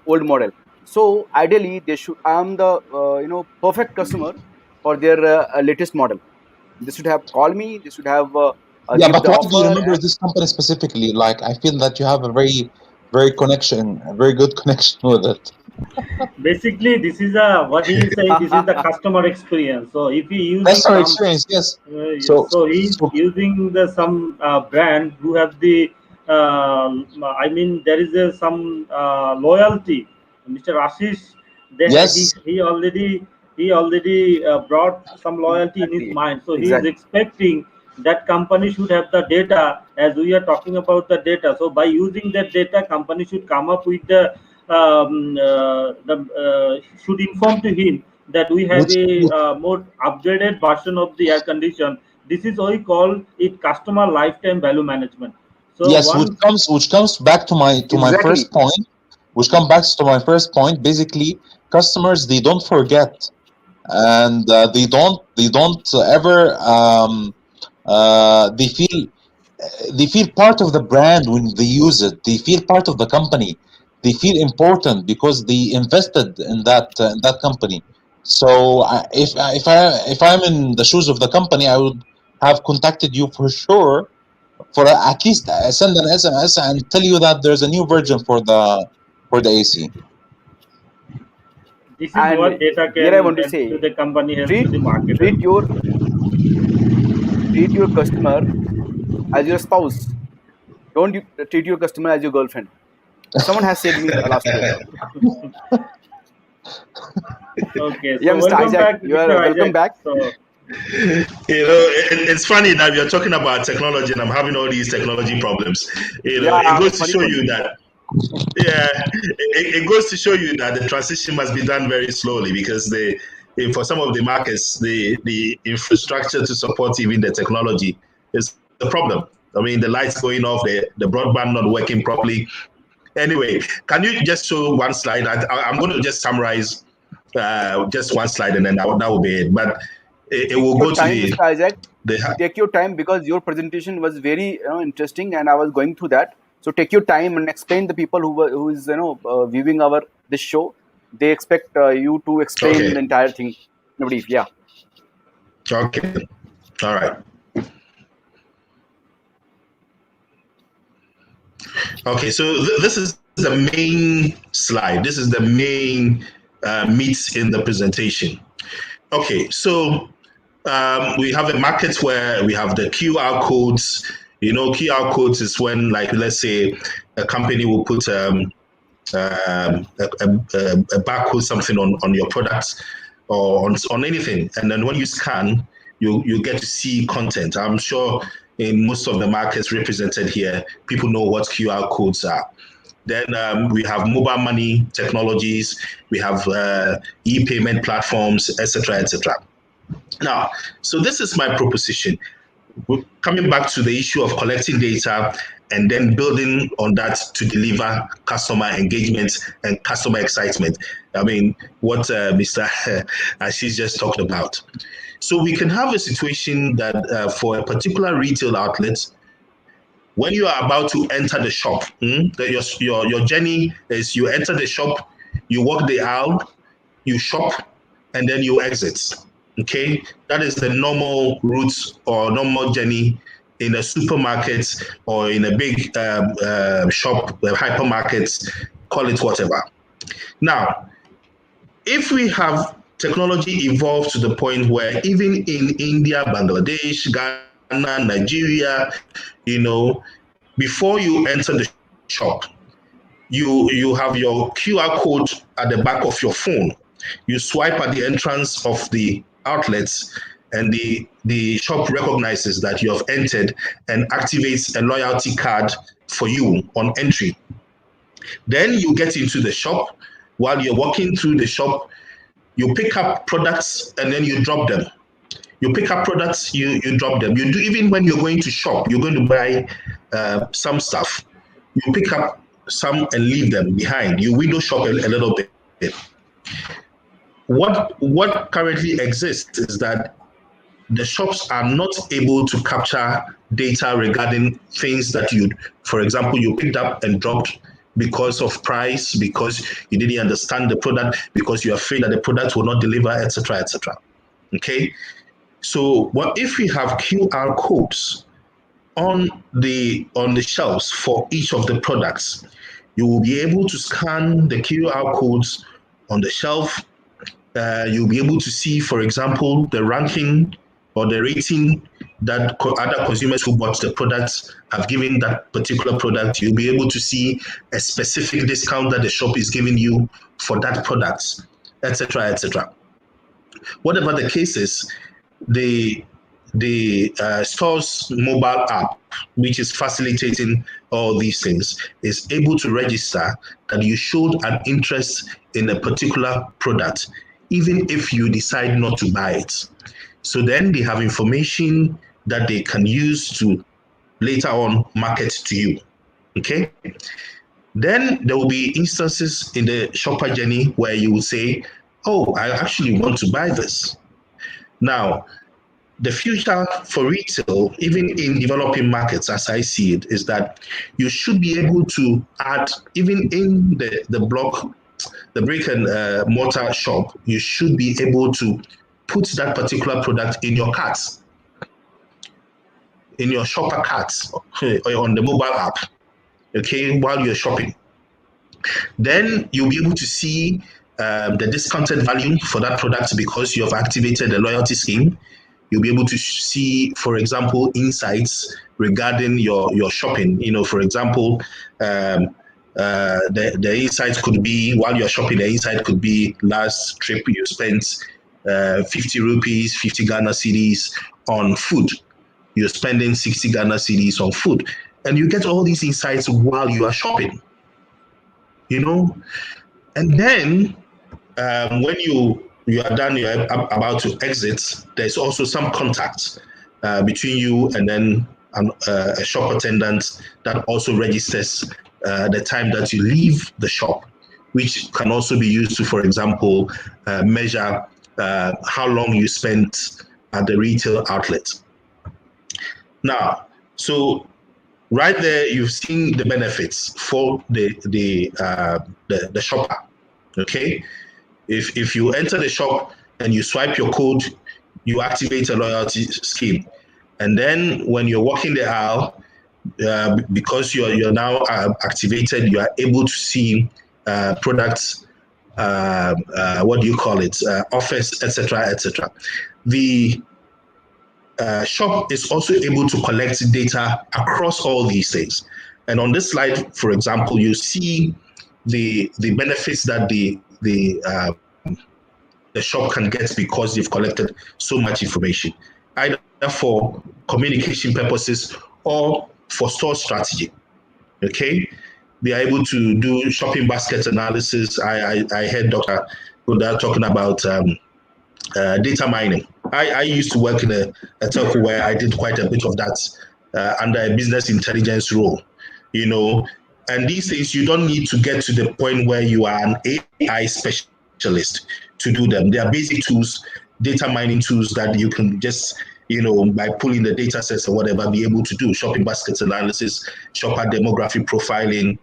Speaker 3: old model. So ideally, they should. I'm the perfect customer for their latest model. They should have called me. They should have
Speaker 2: Yeah,
Speaker 3: give
Speaker 2: but
Speaker 3: the
Speaker 2: why do you
Speaker 3: offer.
Speaker 2: remember this company specifically? Like, I feel that you have a very good connection with it.
Speaker 5: Basically, this is a what he is saying. This is the customer experience. So if he
Speaker 2: That's
Speaker 5: using
Speaker 2: our
Speaker 5: some,
Speaker 2: experience, yes.
Speaker 5: yes,
Speaker 2: So,
Speaker 5: so he's
Speaker 2: so
Speaker 5: using the some brand who have the. I mean, there is some loyalty. Mr. Ashish,
Speaker 2: yes,
Speaker 5: he already brought some loyalty in his
Speaker 3: Exactly.
Speaker 5: mind. So he is
Speaker 3: Exactly.
Speaker 5: expecting that company should have the data as we are talking about the data. So by using that data, company should come up with should inform to him that we have
Speaker 2: which
Speaker 5: a more upgraded version of the air condition. This is what we call it customer lifetime value management. So
Speaker 2: yes,
Speaker 5: once
Speaker 2: which comes back to my
Speaker 3: Exactly.
Speaker 2: first point, which comes back to my first point. Basically, customers, they don't forget, and they don't ever they feel part of the brand when they use it. They feel part of the company. They feel important because they invested in that company. So if I'm in the shoes of the company, I would have contacted you for sure, for at least send an SMS and tell you that there's a new version for the AC.
Speaker 5: this is
Speaker 3: And
Speaker 5: what data
Speaker 3: here I
Speaker 5: can
Speaker 3: want to
Speaker 5: help to
Speaker 3: say,
Speaker 5: the company, help to
Speaker 3: treat
Speaker 5: the marketer.
Speaker 3: treat your treat your customer as your spouse. Don't you treat your customer as your girlfriend. Someone has said me last year.
Speaker 5: Okay,
Speaker 3: Yeah,
Speaker 5: so
Speaker 3: Mr.
Speaker 5: welcome
Speaker 3: Isaac,
Speaker 5: back,
Speaker 3: you
Speaker 5: Mr.
Speaker 3: are welcome
Speaker 5: Isaac.
Speaker 3: back.
Speaker 5: So
Speaker 4: It's funny that we are talking about technology and I'm having all these technology problems.
Speaker 3: Yeah,
Speaker 4: It
Speaker 3: I'm a
Speaker 4: goes to
Speaker 3: funny
Speaker 4: show
Speaker 3: one.
Speaker 4: you that, yeah, it goes to show you that the transition must be done very slowly because for some of the markets, the infrastructure to support even the technology is a problem. I mean, the lights going off, the broadband not working properly. Anyway, can you just show one slide? I'm going to just summarize just one slide, and then that will be it. But it
Speaker 3: Take
Speaker 4: will
Speaker 3: your
Speaker 4: go to
Speaker 3: time, Mr. Isaac.
Speaker 4: the
Speaker 3: Take your time because your presentation was very interesting, and I was going through that. So take your time and explain the people who is viewing our this show. They expect you to explain the
Speaker 4: okay,
Speaker 3: entire thing in a brief. Yeah.
Speaker 4: okay, all right. Okay, so this is the main slide. This is the main meat in the presentation. Okay, so we have a market where we have the QR codes. QR codes is when, like, let's say a company will put a barcode, something on your products or on anything, and then when you scan, you get to see content. I'm sure in most of the markets represented here, people know what QR codes are. Then we have mobile money technologies, we have e-payment platforms, etc., etc. Now, so this is my proposition. Coming back to the issue of collecting data and then building on that to deliver customer engagement and customer excitement. I mean, what Mr. Ashish just talked about. So we can have a situation that for a particular retail outlet, when you are about to enter the shop, your journey is you enter the shop, you walk the aisle, you shop, and then you exit. Okay, that is the normal route or normal journey in a supermarket or in a big shop, hypermarket, call it whatever. Now, if we have technology evolved to the point where even in India, Bangladesh, Ghana, Nigeria, before you enter the shop, you have your QR code at the back of your phone. You swipe at the entrance of the outlets, and the shop recognizes that you have entered and activates a loyalty card for you on entry. Then you get into the shop. While you're walking through the shop, you pick up products and then you drop them. You pick up products, you drop them. You do, even when you're going to shop, you're going to buy some stuff. You pick up some and leave them behind. You window shop a little bit. What currently exists is that the shops are not able to capture data regarding things that for example, you picked up and dropped because of price, because you didn't understand the product, because you're afraid that the product will not deliver, etc., etc. Okay, so what if we have QR codes on the shelves for each of the products? You will be able to scan the QR codes on the shelf. You'll be able to see, for example, the ranking or the rating that other consumers who bought the products have given that particular product. You'll be able to see a specific discount that the shop is giving you for that product, etc., etc. Whatever the case is, the store's mobile app, which is facilitating all these things, is able to register that you showed an interest in a particular product, even if you decide not to buy it. So then they have information that they can use to later on market to you. Okay? Then there will be instances in the shopper journey where you will say, oh, I actually want to buy this. Now, the future for retail, even in developing markets, as I see it, is that you should be able to add, even in the block, the brick and mortar shop, you should be able to put that particular product in your cart, in your shopper cart, or on the mobile app, okay, while you're shopping. Then you'll be able to see the discounted value for that product because you have activated the loyalty scheme. You'll be able to see, for example, insights regarding your shopping. For example, the insight could be, while you're shopping, the insight could be last trip you spent 50 rupees, 50 Ghana cedis on food. You're spending 60 Ghana cedis on food. And you get all these insights while you are shopping. And then when you are done, you're about to exit, there's also some contact between you and then a shop attendant that also registers the time that you leave the shop, which can also be used to, for example, measure how long you spent at the retail outlet. Now, so right there, you've seen the benefits for the shopper. Okay, if you enter the shop and you swipe your code, you activate a loyalty scheme, and then when you're walking the aisle, because you're now activated, you are able to see products. What do you call it? Offers, etc., etc. The shop is also able to collect data across all these things. And on this slide, for example, you see the benefits that the shop can get because they've collected so much information, either for communication purposes or for store strategy. Okay, they are able to do shopping basket analysis. I heard Dr. Gouda talking about data mining. I used to work in a telco where I did quite a bit of that under a business intelligence role, you know. And these things, you don't need to get to the point where you are an AI specialist to do them. They are basic tools, data mining tools that you can just, by pulling the data sets or whatever, be able to do shopping basket analysis, shopper demographic profiling,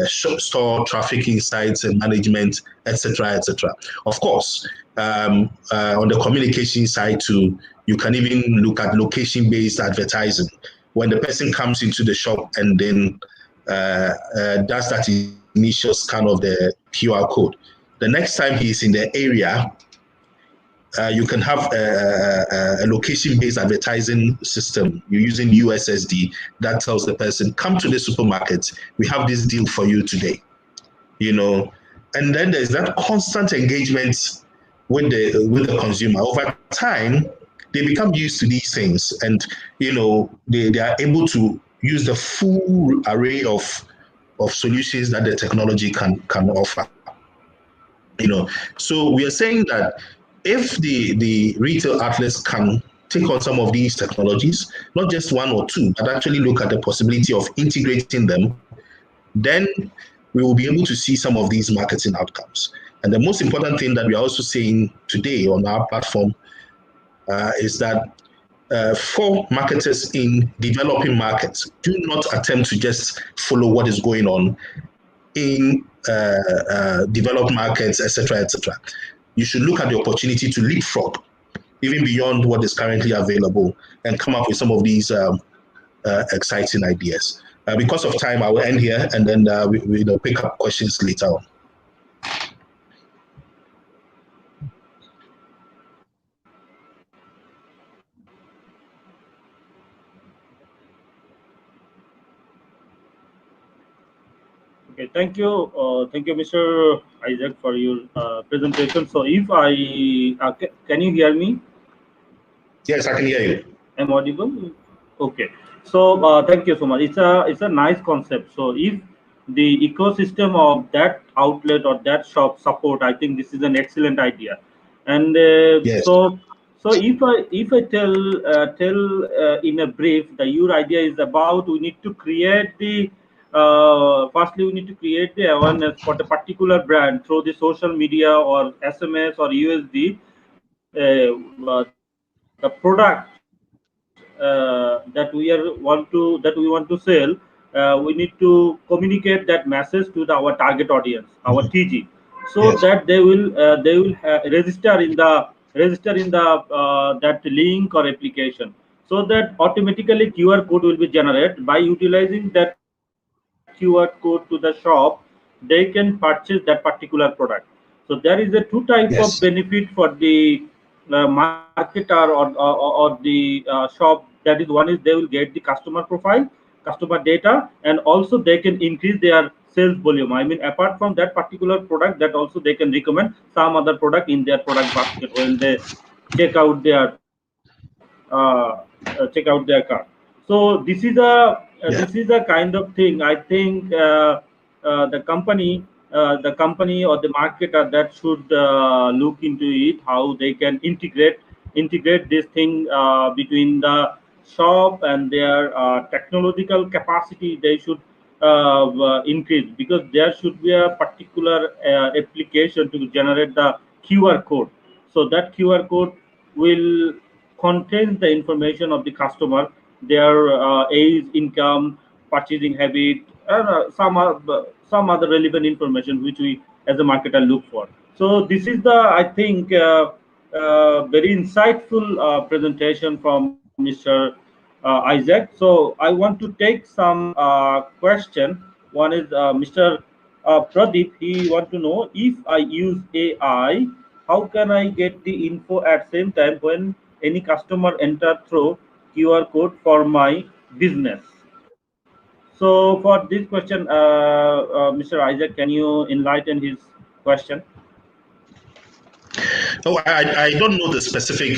Speaker 4: store traffic insights and management, etc., etc. Of course, on the communication side too, you can even look at location-based advertising. When the person comes into the shop and then does that initial scan of the QR code, the next time he's in the area, you can have a location-based advertising system. You're using USSD that tells the person, come to the supermarket. We have this deal for you today. And then there's that constant engagement with the consumer. Over time, they become used to these things, and they are able to use the full array of solutions that the technology can offer. So we are saying that if the retail outlets can take on some of these technologies, not just one or two, but actually look at the possibility of integrating them, then we will be able to see some of these marketing outcomes. And the most important thing that we are also saying today on our platform is that for marketers in developing markets, do not attempt to just follow what is going on in developed markets, etc., etc. You should look at the opportunity to leapfrog even beyond what is currently available and come up with some of these exciting ideas. Because of time, I will end here, and then we pick up questions later on.
Speaker 5: Okay, thank you, Mr. Isaac, for your presentation. So, if can you hear me?
Speaker 4: Yes, I can hear you.
Speaker 5: I'm audible. Okay. So, thank you so much. It's a nice concept. So, if the ecosystem of that outlet or that shop support, I think this is an excellent idea. And
Speaker 4: Yes.
Speaker 5: so if I tell in a brief, your idea is about we need to create the firstly we need to create the awareness for the particular brand through the social media or SMS or USD. The product that we want to sell, we need to communicate that message to our target audience, our TG, so
Speaker 4: Yes.
Speaker 5: that they will register in the that link or application, so that automatically QR code will be generated. By utilizing that QR code to the shop, they can purchase that particular product. So there is a two type of
Speaker 4: Yes.
Speaker 5: benefit for the marketer or the shop. That is, one is they will get the customer profile, customer data, and also they can increase their sales volume. I mean, apart from that particular product, that also they can recommend some other product in their product basket when they check out their check out their cart. So
Speaker 4: Yeah.
Speaker 5: this is a kind of thing. I think the company or the marketer that should look into it, how they can integrate this thing between the shop and their technological capacity, they should increase, because there should be a particular application to generate the QR code. So that QR code will contain the information of the customer, their age, income, purchasing habit, and some other relevant information which we as a marketer look for. So this is the, I think, very insightful presentation from Mr. Isaac. So I want to take some question. One is Mr. Pradeep. He want to know, if I use AI, how can I get the info at same time when any customer enter through QR code for my business? So for this question, Mr. Isaac, can you enlighten his question?
Speaker 4: Oh, I don't know the specific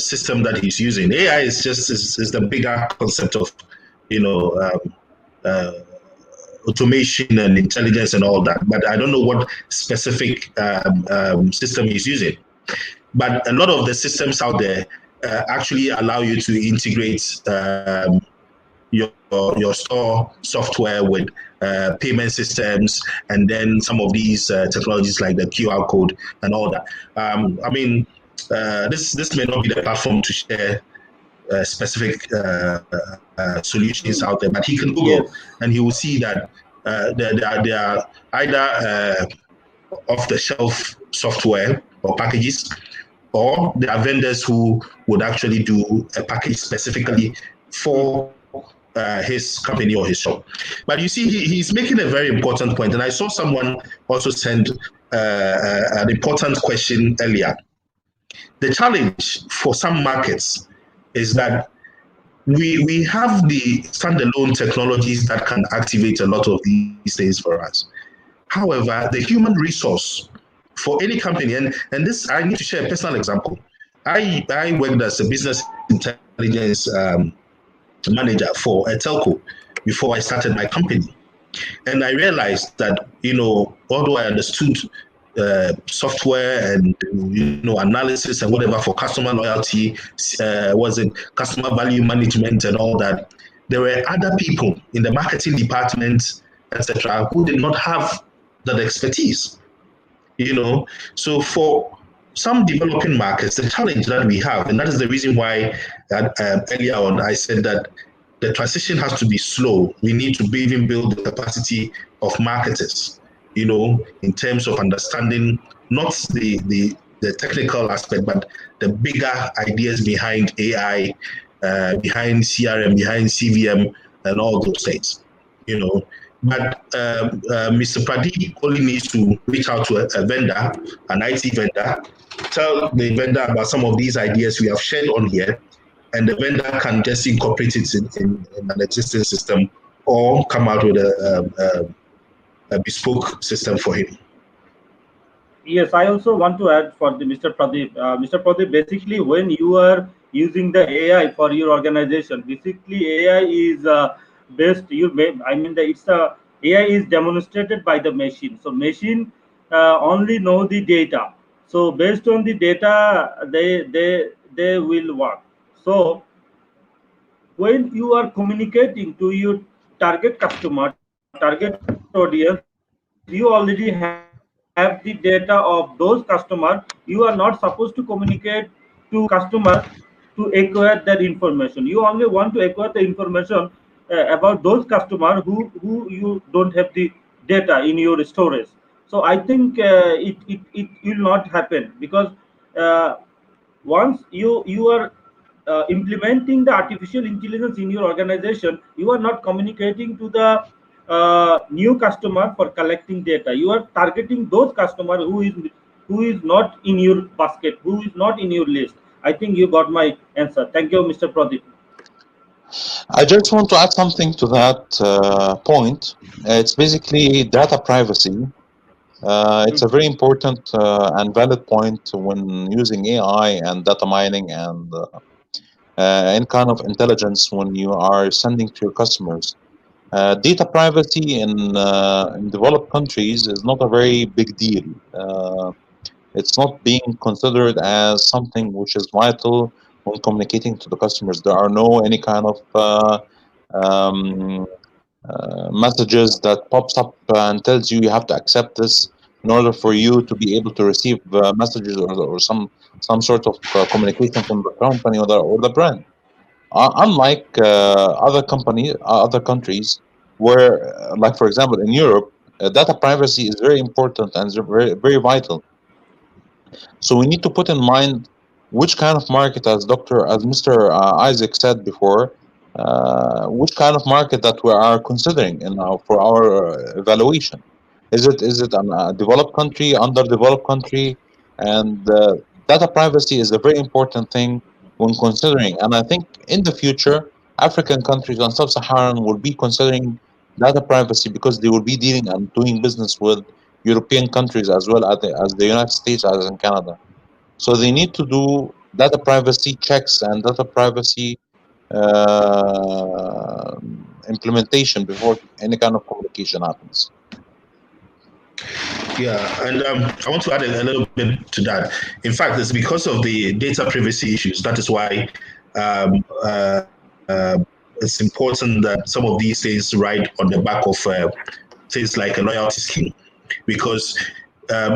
Speaker 4: system that he's using. AI is the bigger concept of, you know, uh, automation and intelligence and all that. But I don't know what specific system he's using. But a lot of the systems out there actually allow you to integrate your store software with payment systems, and then some of these technologies like the QR code and all that. I mean, this may not be the platform to share specific solutions out there, but he can Google
Speaker 5: Yes.
Speaker 4: and he will see that there are either off the shelf software or packages, or there are vendors who would actually do a package specifically for his company or his shop. But you see, he's making a very important point, and I saw someone also send an important question earlier. The challenge for some markets is that we have the standalone technologies that can activate a lot of these things for us. However, the human resource for any company, and this, I need to share a personal example. I worked as a business intelligence manager for a telco before I started my company. And I realized that, although I understood software and analysis and whatever for customer loyalty, was it customer value management and all that, there were other people in the marketing department, etc., who did not have that expertise. So for some developing markets, the challenge that we have, and that is the reason why earlier on I said that the transition has to be slow. We need to even build the capacity of marketers, in terms of understanding not the technical aspect, but the bigger ideas behind AI, behind CRM, behind CVM, and all those things, But Mr. Pradeep only needs to reach out to a vendor, an IT vendor, tell the vendor about some of these ideas we have shared on here, and the vendor can just incorporate it in an existing system or come out with a bespoke system for him.
Speaker 5: Yes, I also want to add for the Mr. Pradeep. Mr. Pradeep, basically, when you are using the AI for your organization, basically AI is based. I mean, it's AI is demonstrated by the machine. So machine only know the data. So based on the data, they will work. So when you are communicating to your target customer, target audience, you already have the data of those customers. You are not supposed to communicate to customer to acquire that information. You only want to acquire the information about those customers who you don't have the data in your storage. So I think it will not happen, because uh, once you are implementing the artificial intelligence in your organization, you are not communicating to the new customer for collecting data. You are targeting those customer who is not in your basket, who is not in your list. I think you got my answer. Thank you, Mr. Pradeep.
Speaker 2: I just want to add something to that point. It's basically data privacy. It's a very important and valid point when using AI and data mining and any kind of intelligence when you are sending to your customers. Data privacy in developed countries is not a very big deal. It's not being considered as something which is vital when communicating to the customers. There are no any kind of um, messages that pops up and tells you you have to accept this in order for you to be able to receive messages or some sort of communication from the company or the brand. Unlike other countries, where, like for example, in Europe, data privacy is very important and is very vital. So we need to put in mind which kind of market, as Mr. Isaac said before, which kind of market that we are considering for our evaluation. Is it a developed country, underdeveloped country, and data privacy is a very important thing when considering. And I think in the future, African countries and sub-Saharan will be considering data privacy because they will be dealing and doing business with European countries as well as the United States as in Canada. So they need to do data privacy checks and data privacy uh, implementation before any kind of communication happens.
Speaker 4: Yeah, and I want to add a little bit to that. In fact, it's because of the data privacy issues. That is why um, uh, it's important that some of these things ride on the back of things like a loyalty scheme, because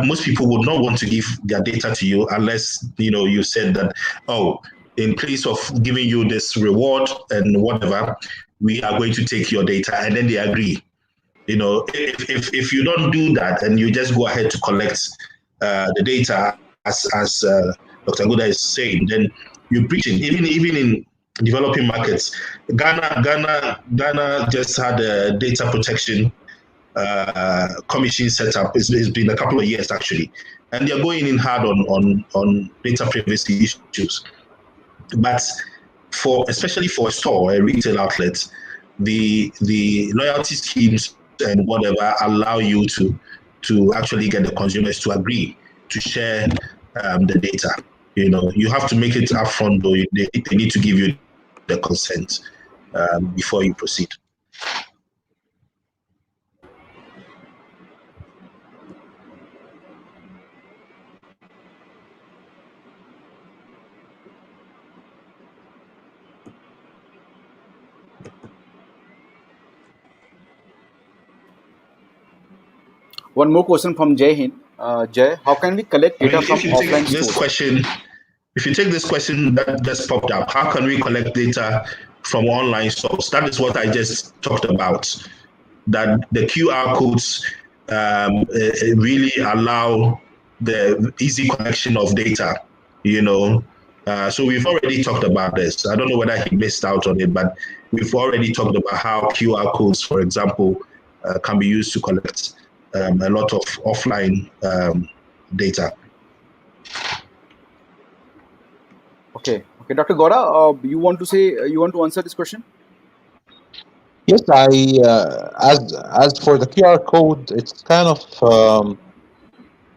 Speaker 4: most people would not want to give their data to you unless you said that, oh, in place of giving you this reward and whatever, we are going to take your data, and then they agree. If you don't do that and you just go ahead to collect the data as Dr. Gouda is saying, then you're breaching. Even in developing markets, Ghana just had a data protection commission set up. It's been a couple of years actually, and they're going in hard on data privacy issues. But especially for a store, a retail outlet, the loyalty schemes and whatever allow you to actually get the consumers to agree to share the data. You have to make it upfront, though. They need to give you the consent before you proceed.
Speaker 3: One more question from Jay Hind. Jay, how can we collect
Speaker 4: I mean,
Speaker 3: data
Speaker 4: if
Speaker 3: from
Speaker 4: you take
Speaker 3: offline
Speaker 4: this
Speaker 3: stores?
Speaker 4: question, if you take this question that just popped up, how can we collect data from online stores? That is what I just talked about. That the QR codes really allow the easy collection of data. You know, so we've already talked about this. I don't know whether he missed out on it, but we've already talked about how QR codes, for example, can be used to collect a lot of offline data.
Speaker 3: Okay, Dr. Gora, you want to answer this question?
Speaker 2: Yes, as for the QR code, it's kind of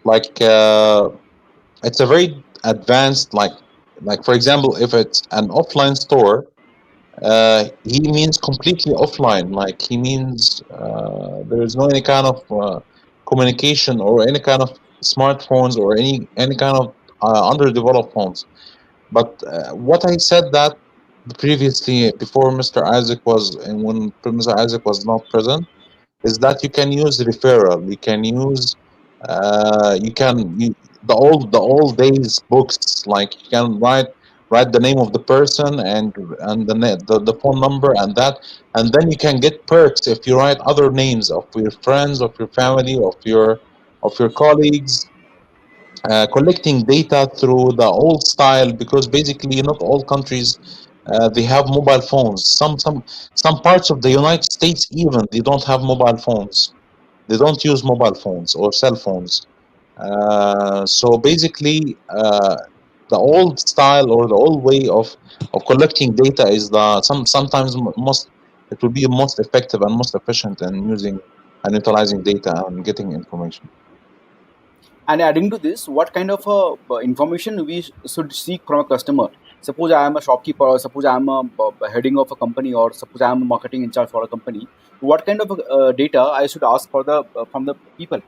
Speaker 2: like it's a very advanced like for example, if it's an offline store, he means completely offline. Like he means there is no any kind of communication or any kind of smartphones or any kind of underdeveloped phones. But what I said that previously before Mr. Isaac was and when Mr. Isaac was not present is that you can use referral. You can use the old days books. Like you can write the name of the person and the phone number and then you can get perks if you write other names of your friends, of your family, of your colleagues, collecting data through the old style, because basically not all countries they have mobile phones. Some parts of the United States even they don't have mobile phones. They don't use mobile phones or cell phones. So basically, the old style or the old way of collecting data is sometimes most it will be most effective and most efficient in using and utilizing data and getting information.
Speaker 3: And adding to this, what kind of information we should seek from a customer? Suppose I am a shopkeeper, or suppose I am a heading of a company, or suppose I am a marketing in charge for a company. What kind of data I should ask for the from the people?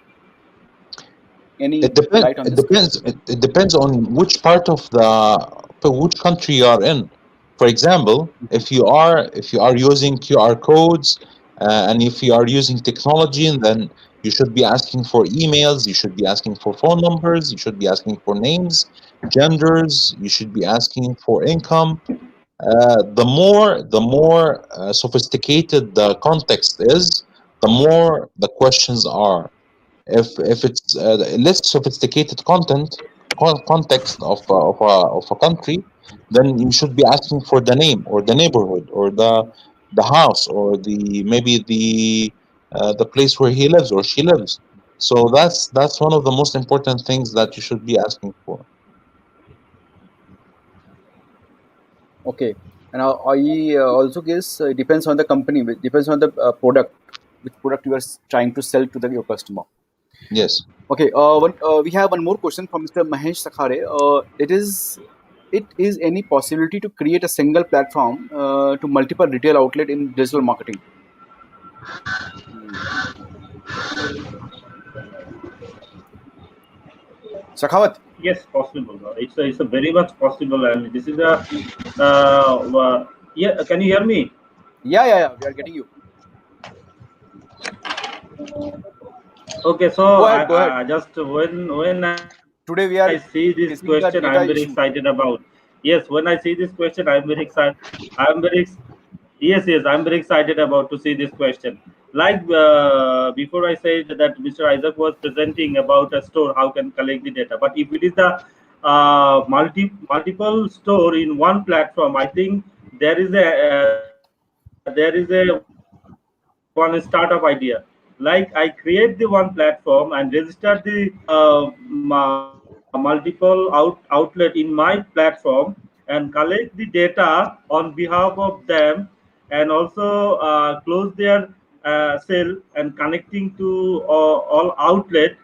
Speaker 3: Any
Speaker 2: It depends.
Speaker 3: light on
Speaker 2: It
Speaker 3: this?
Speaker 2: depends. It depends on which part of the which country you are in. For example, if you are using QR codes, and if you are using technology, then you should be asking for emails, you should be asking for phone numbers, you should be asking for names, genders, you should be asking for income. The more sophisticated the context is, the more the questions are. If it's less sophisticated context of a country, then you should be asking for the name or the neighborhood or the house or the place where he lives or she lives. So that's one of the most important things that you should be asking for.
Speaker 3: Okay, and I also guess it depends on the company, it depends on the product, which product you are trying to sell to your customer.
Speaker 2: Yes.
Speaker 3: Okay, we have one more question from Mr. Mahesh Sakhare. It is any possibility to create a single platform to multiple retail outlet in digital marketing? Sakhawat,
Speaker 5: Yes, possible. It's a very much possible, and this is a yeah. Can you hear me?
Speaker 3: yeah, we are getting you.
Speaker 5: Okay, so
Speaker 3: Go ahead, go ahead.
Speaker 5: just when I see this
Speaker 3: Today we are
Speaker 5: question, I'm very
Speaker 3: facing the
Speaker 5: excited
Speaker 3: data
Speaker 5: about.
Speaker 3: issue.
Speaker 5: Yes, when I see this question, I'm very excited. I'm very ex- yes, I'm very excited about to see this question. Like before, I said that Mr. Isaac was presenting about a store how can collect the data. But if it is the multiple store in one platform, I think there is a one startup idea. Like I create the one platform and register the multiple outlet in my platform and collect the data on behalf of them, and also close their sale and connecting to all outlet.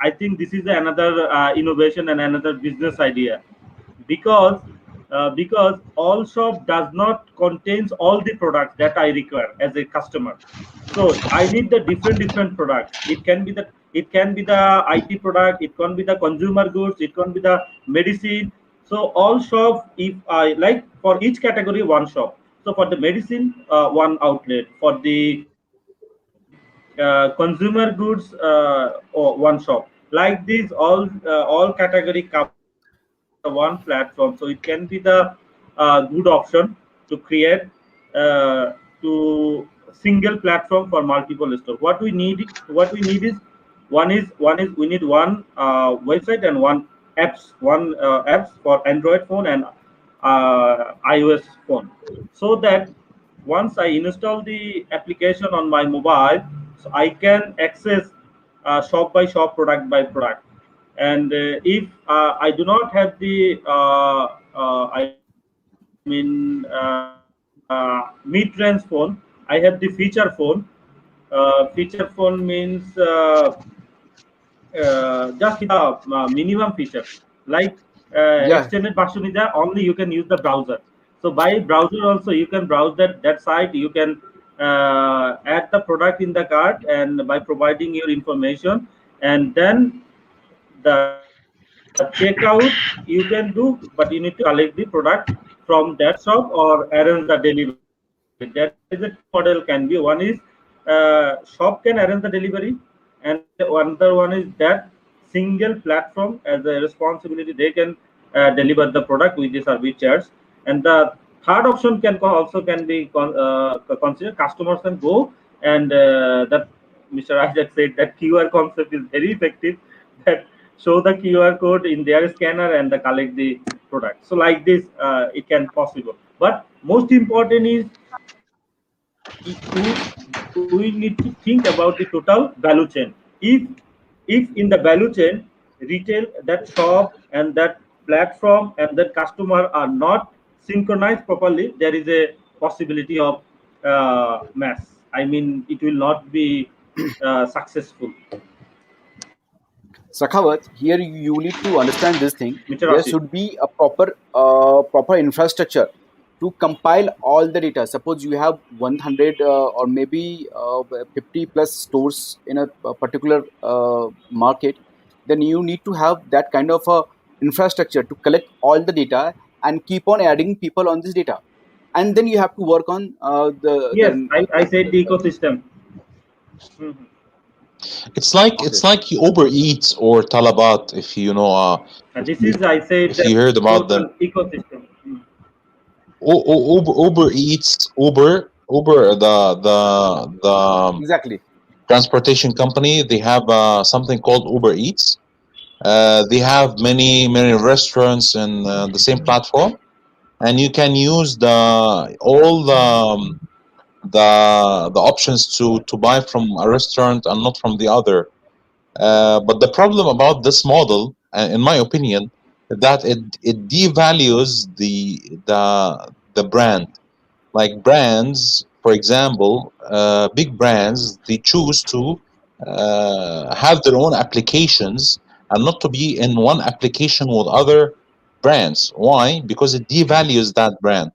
Speaker 5: I think this is another innovation and another business idea, because all shop does not contains all the products that I require as a customer. So I need the different products. It can be the IT product, it can be the consumer goods, it can be the medicine. So all shop, if I like, for each category one shop. So for the medicine, one outlet. For the consumer goods, or one shop. Like this, all category covered in the one platform. So it can be the good option to create to single platform for multiple stores. What we need is one is we need one website and one apps for Android phone and iOS phone, so that once I install the application on my mobile, so I can access shop by shop, product by product. And if I do not have the mid-range phone, I have the feature phone. Feature phone means just with the minimum feature, like
Speaker 3: Yeah,
Speaker 5: extended version is there, only you can use the browser. So by browser also you can browse that site, you can add the product in the cart, and by providing your information, and then the checkout you can do, but you need to collect the product from that shop or arrange the delivery. There is a two model can be. One is shop can arrange the delivery, and another one is that single platform as a responsibility, they can deliver the product with the service charge. And the third option also can be considered. Customers can go, and that Mr. Isaac said that QR concept is very effective. That show the QR code in their scanner and collect the product. So like this, it can possible. But most important is we need to think about the total value chain. If if in the value chain, retail, that shop and that platform and that customer are not synchronized properly, there is a possibility of mess. I mean, it will not be successful.
Speaker 3: Sakhawat, here you need to understand this thing.
Speaker 5: Mr.
Speaker 3: There
Speaker 5: Rashid.
Speaker 3: should be a proper infrastructure to compile all the data. Suppose you have 100 or maybe 50 plus stores in a particular market, then you need to have that kind of a infrastructure to collect all the data and keep on adding people on this data, and then you have to work on
Speaker 5: Yes, I said the ecosystem. Mhm.
Speaker 3: okay.
Speaker 2: It's like Uber Eats or Talabat, if you know,
Speaker 5: This is, I said,
Speaker 2: if you heard about them.
Speaker 5: total ecosystem. Mm.
Speaker 2: Uber Eats, Uber, the
Speaker 3: Exactly.
Speaker 2: transportation company. They have something called Uber Eats. They have many restaurants in the same platform, and you can use all the options to buy from a restaurant and not from the other. But the problem about this model, in my opinion, that it devalues the brand. Like brands, for example, big brands, they choose to have their own applications and not to be in one application with other brands. Why? Because it devalues that brand.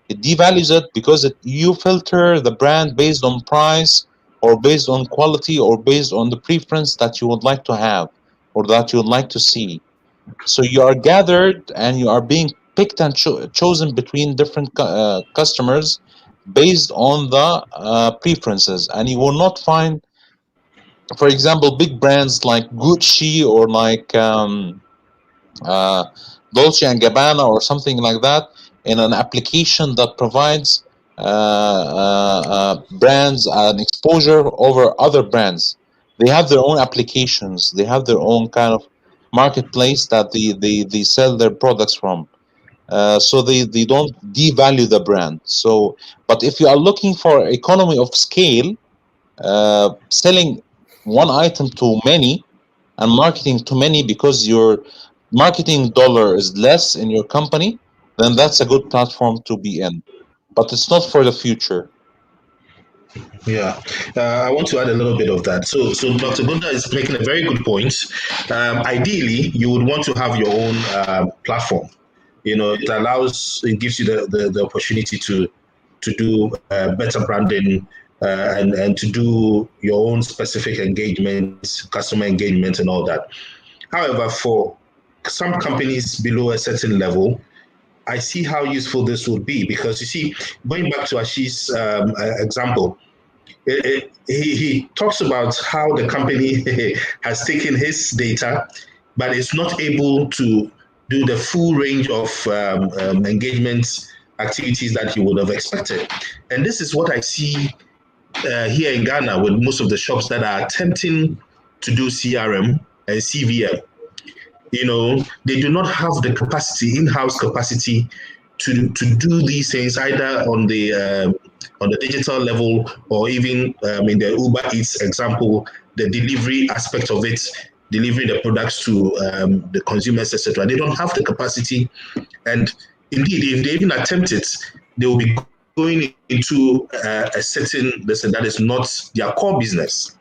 Speaker 2: It devalues it because you filter the brand based on price or based on quality or based on the preference that you would like to have or that you would like to see. So you are gathered and you are being picked and chosen between different customers based on the preferences, and you will not find, for example, big brands like Gucci or like uh, Dolce and Gabbana or something like that in an application that provides brands an exposure over other brands. They have their own applications. They have their own kind of marketplace that they sell their products from. So they don't devalue the brand. So, but if you are looking for economy of scale, selling one item to many and marketing to many because your marketing dollar is less in your company, then that's a good platform to be in. But it's not for the future.
Speaker 4: Yeah, I want to add a little bit of that. So Dr. Gunda is making a very good point. Ideally, you would want to have your own platform. You know, it gives you the opportunity to do better branding and to do your own specific engagements, customer engagement, and all that. However, for some companies below a certain level, I see how useful this would be because you see, going back to Ashish's example, he talks about how the company has taken his data, but is not able to do the full range of engagement activities that you would have expected. And this is what I see here in Ghana with most of the shops that are attempting to do CRM and CVM. You know, they do not have the capacity, in-house capacity, to do these things either on the digital level or even in the Uber Eats example, the delivery aspect of it, delivering the products to the consumers, etc. They don't have the capacity, and indeed, if they even attempt it, they will be going into a certain listen that is not their core business,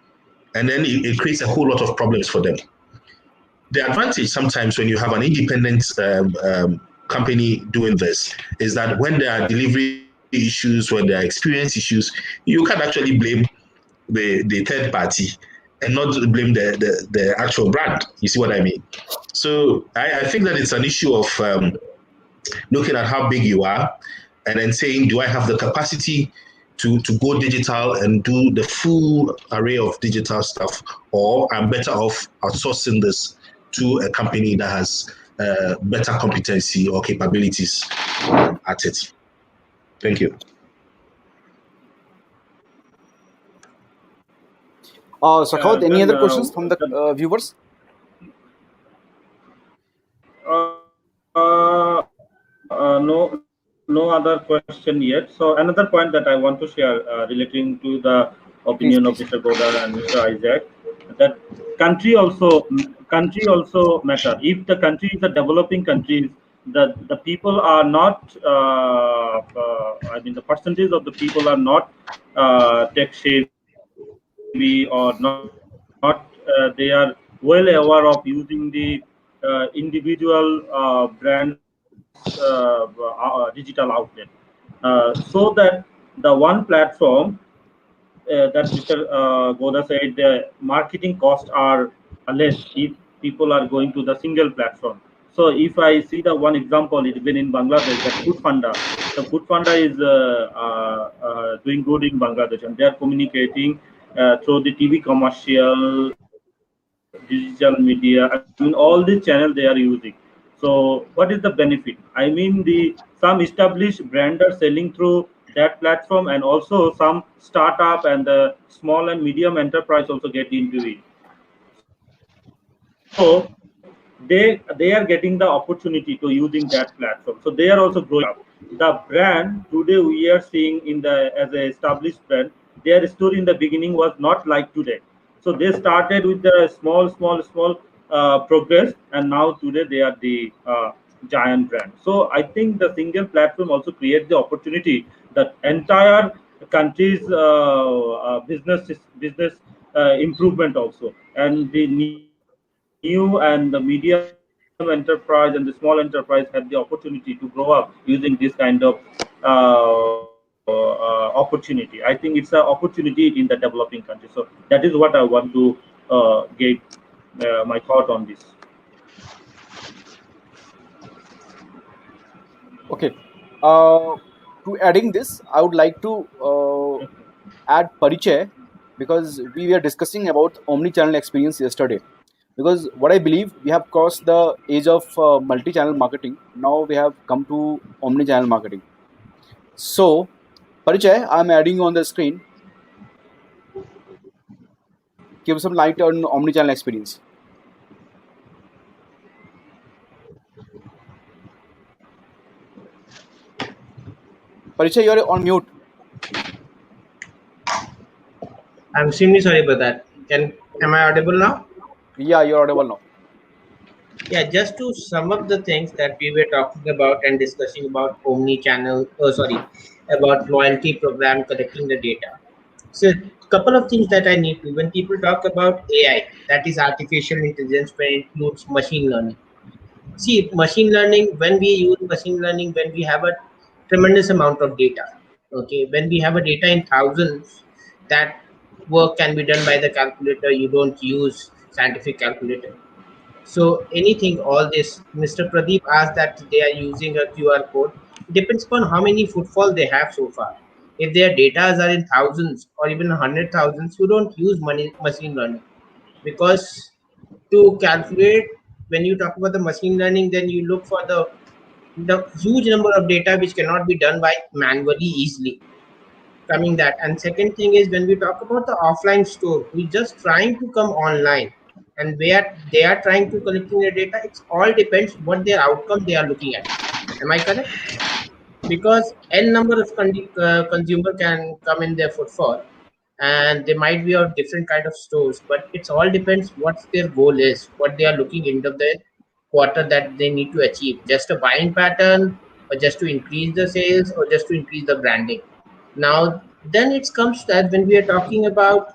Speaker 4: and then it creates a whole lot of problems for them. The advantage sometimes when you have an independent company doing this is that when there are delivery issues, when there are experience issues, you can actually blame the third party and not blame the actual brand. You see what I mean? So I think that it's an issue of looking at how big you are and then saying, do I have the capacity to go digital and do the full array of digital stuff, or I'm better off outsourcing this to a company that has better competency or capabilities at it. Thank you.
Speaker 3: Sakhavat, any
Speaker 5: Well,
Speaker 3: other questions from the viewers?
Speaker 5: no other question yet. So another point that I want to share relating to the
Speaker 3: Please,
Speaker 5: opinion of
Speaker 3: please.
Speaker 5: Mr. Goda and Mr. Isaac, that country also matter. If the country is a developing country, the people are not. I mean, the percentage of the people are not tech savvy or not. They are well aware of using the individual brands digital outlet, so that the one platform that Mr. Goda said, the marketing costs are less if people are going to the single platform. So So if I see the one example, even in Bangladesh, that Food Funda, the Food Funda is doing good in Bangladesh, and they are communicating through the TV commercial, digital media. I mean, all these channels they are using. So what is the benefit? I mean, the some established brand are selling through that platform, and also some startup and the small and medium enterprise also get into it. So they are getting the opportunity to using that platform. So they are also growing up. The brand today we are seeing in the as a established brand, their story in the beginning was not like today. So they started with the small progress, and now today they are the giant brand. So I think the single platform also creates the opportunity that entire country's business improvement also, and the new and the medium enterprise and the small enterprise have the opportunity to grow up using this kind of opportunity. I think it's an opportunity in the developing country. So that is what I want to give my thought on this.
Speaker 3: Okay. Uh, to adding this, I would like to add Parichay, because we were discussing about omni-channel experience yesterday. Because what I believe, we have crossed the age of multi-channel marketing. Now we have come to omni-channel marketing. So, Parichay, I'm adding you on the screen. Give some light on omni-channel experience. Parichay, you're on mute.
Speaker 6: I'm extremely sorry about that. Am I audible now?
Speaker 3: Yeah, you're audible now.
Speaker 6: Yeah, just to sum up the things that we were talking about and discussing about omni-channel, about loyalty program collecting the data. So, couple of things that I need to. When people talk about AI, that is artificial intelligence, when it includes machine learning. See, machine learning, when we use machine learning, when we have a tremendous amount of data, okay, when we have a data in thousands, that work can be done by the calculator. You don't use scientific calculator. So anything, all this, Mr. Pradeep asked that they are using a QR code. It depends upon how many footfall they have so far. If their data are in thousands or even 100,000s, you don't use machine learning, because to calculate, when you talk about the machine learning, then you look for the huge number of data which cannot be done by manually easily. Coming that, and second thing is, when we talk about the offline store who is just trying to come online, and where they are trying to collecting the data, it's all depends what their outcome they are looking at. Am I correct? Because n number of consumer can come in their footfall, and they might be of different kind of stores, but it's all depends what their goal is, what they are looking into the quarter that they need to achieve, just a buying pattern, or just to increase the sales, or just to increase the branding. Now then it comes to that, when we are talking about,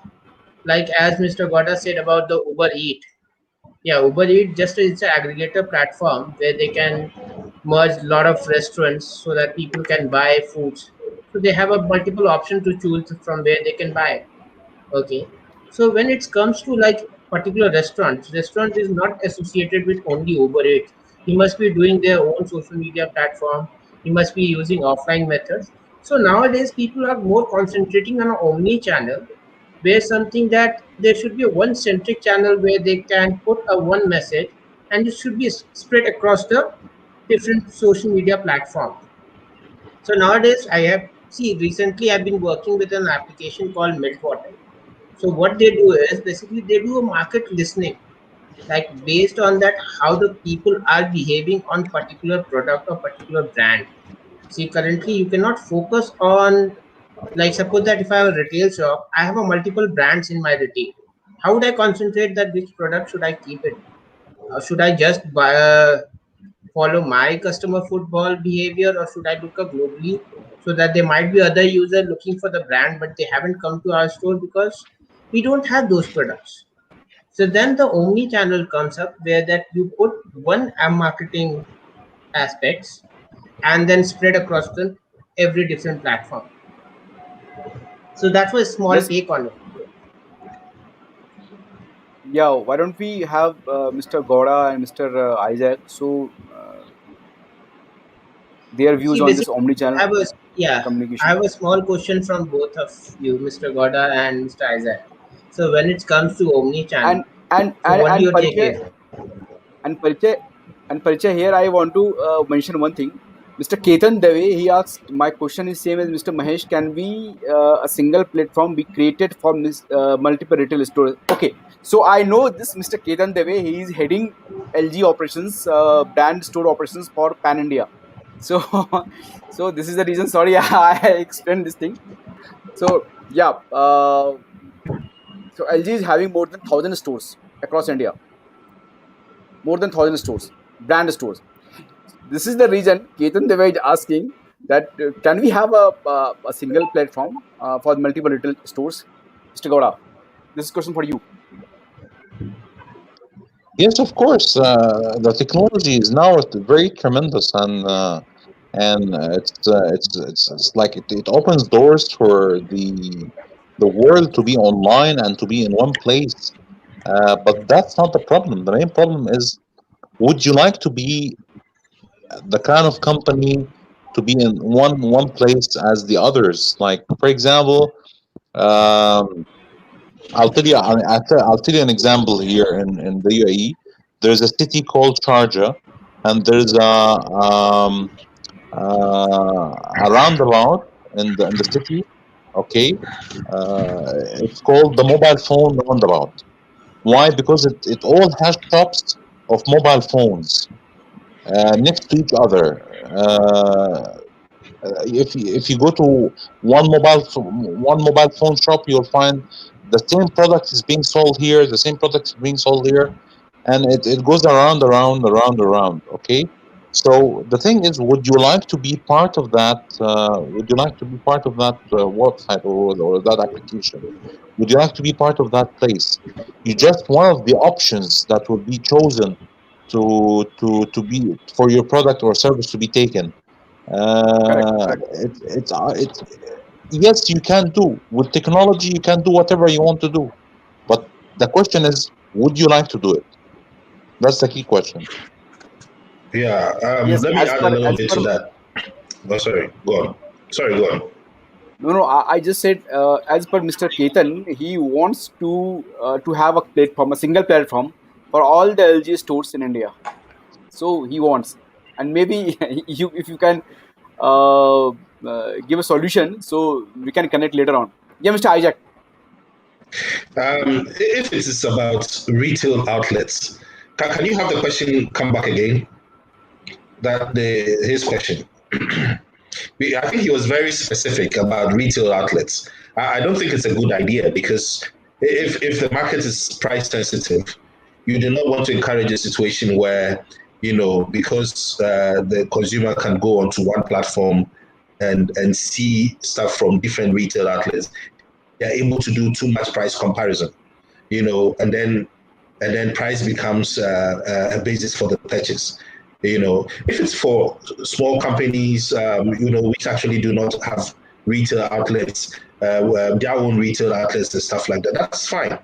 Speaker 6: like as Mr. Gouda said about the Uber Eat. Yeah, Uber Eat just is an aggregator platform where they can merge a lot of restaurants so that people can buy foods. So they have a multiple option to choose from where they can buy. Okay. So when it comes to like particular restaurant is not associated with only Uber Eats. He must be doing their own social media platform. He must be using offline methods. So nowadays people are more concentrating on omni channel, where something that there should be a one centric channel where they can put a one message, and it should be spread across the different social media platforms. So nowadays I have see recently I've been working with an application called Meltwater. So what they do is basically they do a market listening, like based on that how the people are behaving on particular product or particular brand. See, currently you cannot focus on, like suppose that if I have a retail shop, I have a multiple brands in my retail. How would I concentrate that which product should I keep it? Should I just buy, follow my customer football behavior, or should I look up globally, so that there might be other user looking for the brand but they haven't come to our store because we don't have those products. So then the omni channel comes up, where that you put one marketing aspects and then spread across the every different platform. So that was a small
Speaker 3: Yes,
Speaker 6: take on it.
Speaker 3: Yeah, why don't we have Mr. Gouda and Mr. Isaac? So their
Speaker 6: See,
Speaker 3: views on this
Speaker 6: basically,
Speaker 3: omni-channel
Speaker 6: I was yeah, I
Speaker 3: communication.
Speaker 6: have a small question from both of you, Mr. Goda and Mr. Isaac. So when it comes to omni-channel,
Speaker 3: And and
Speaker 6: so
Speaker 3: and
Speaker 6: what do
Speaker 3: and
Speaker 6: your take
Speaker 3: Parichay
Speaker 6: is?
Speaker 3: and Parichay and Parichay here I want to mention one thing. Mr. Ketan Dave, he asked, my question is same as Mr. Mahesh. Can we a single platform be created for multiple retail stores? Okay, so I know this Mr. Ketan Dave. He is heading LG operations, brand store operations for Pan India. So, so this is the reason. Sorry, I explained this thing. So yeah, so LG is having more than 1,000 stores across India, more than 1,000 stores, brand stores. This is the reason Ketan Deva is asking that can we have a single platform for multiple retail stores? Mr. Gowda, this is a question for you.
Speaker 2: Yes, of course. The technology is now very tremendous, and it's like it opens doors for the world to be online and to be in one place. But that's not the problem. The main problem is, would you like to be the kind of company to be in one place as the others? Like, for example, um, I'll tell you an example here in the UAE. There's a city called Sharjah, and there's a roundabout in the city. Okay, it's called the mobile phone roundabout. Why? Because it all has shops of mobile phones next to each other. If you go to one mobile phone shop, you'll find the same product is being sold here, the same product is being sold here, and it goes around, around, around, around. Okay, so the thing is, would you like to be part of that? Would you like to be part of that website or that application? Would you like to be part of that place? You just one of the options that will be chosen to be for your product or service to be taken.
Speaker 3: Correct, correct.
Speaker 2: It's yes, you can do with technology. You can do whatever you want to do, but the question is, would you like to do it? That's the key question.
Speaker 4: Yeah.
Speaker 3: Yes,
Speaker 4: Let me
Speaker 3: as
Speaker 4: add a
Speaker 3: per
Speaker 4: little
Speaker 3: as
Speaker 4: bit
Speaker 3: per
Speaker 4: to that. Oh, sorry. Go on. Sorry. Go on.
Speaker 3: no, no, I just said as per Mr. Ketan, he wants to have a platform, a single platform for all the LG stores in India. So he wants, and maybe you if you can give a solution, so we can connect later on. Yeah, Mr. Isaac.
Speaker 4: If it is about retail outlets, can you have the question come back again? That the his question. I think he was very specific about retail outlets. I don't think it's a good idea because if the market is price sensitive, you do not want to encourage a situation where because the consumer can go onto one platform and see stuff from different retail outlets, they're able to do too much price comparison, and then price becomes a basis for the purchase. If it's for small companies, which actually do not have retail outlets, their own retail outlets and stuff like that, that's fine.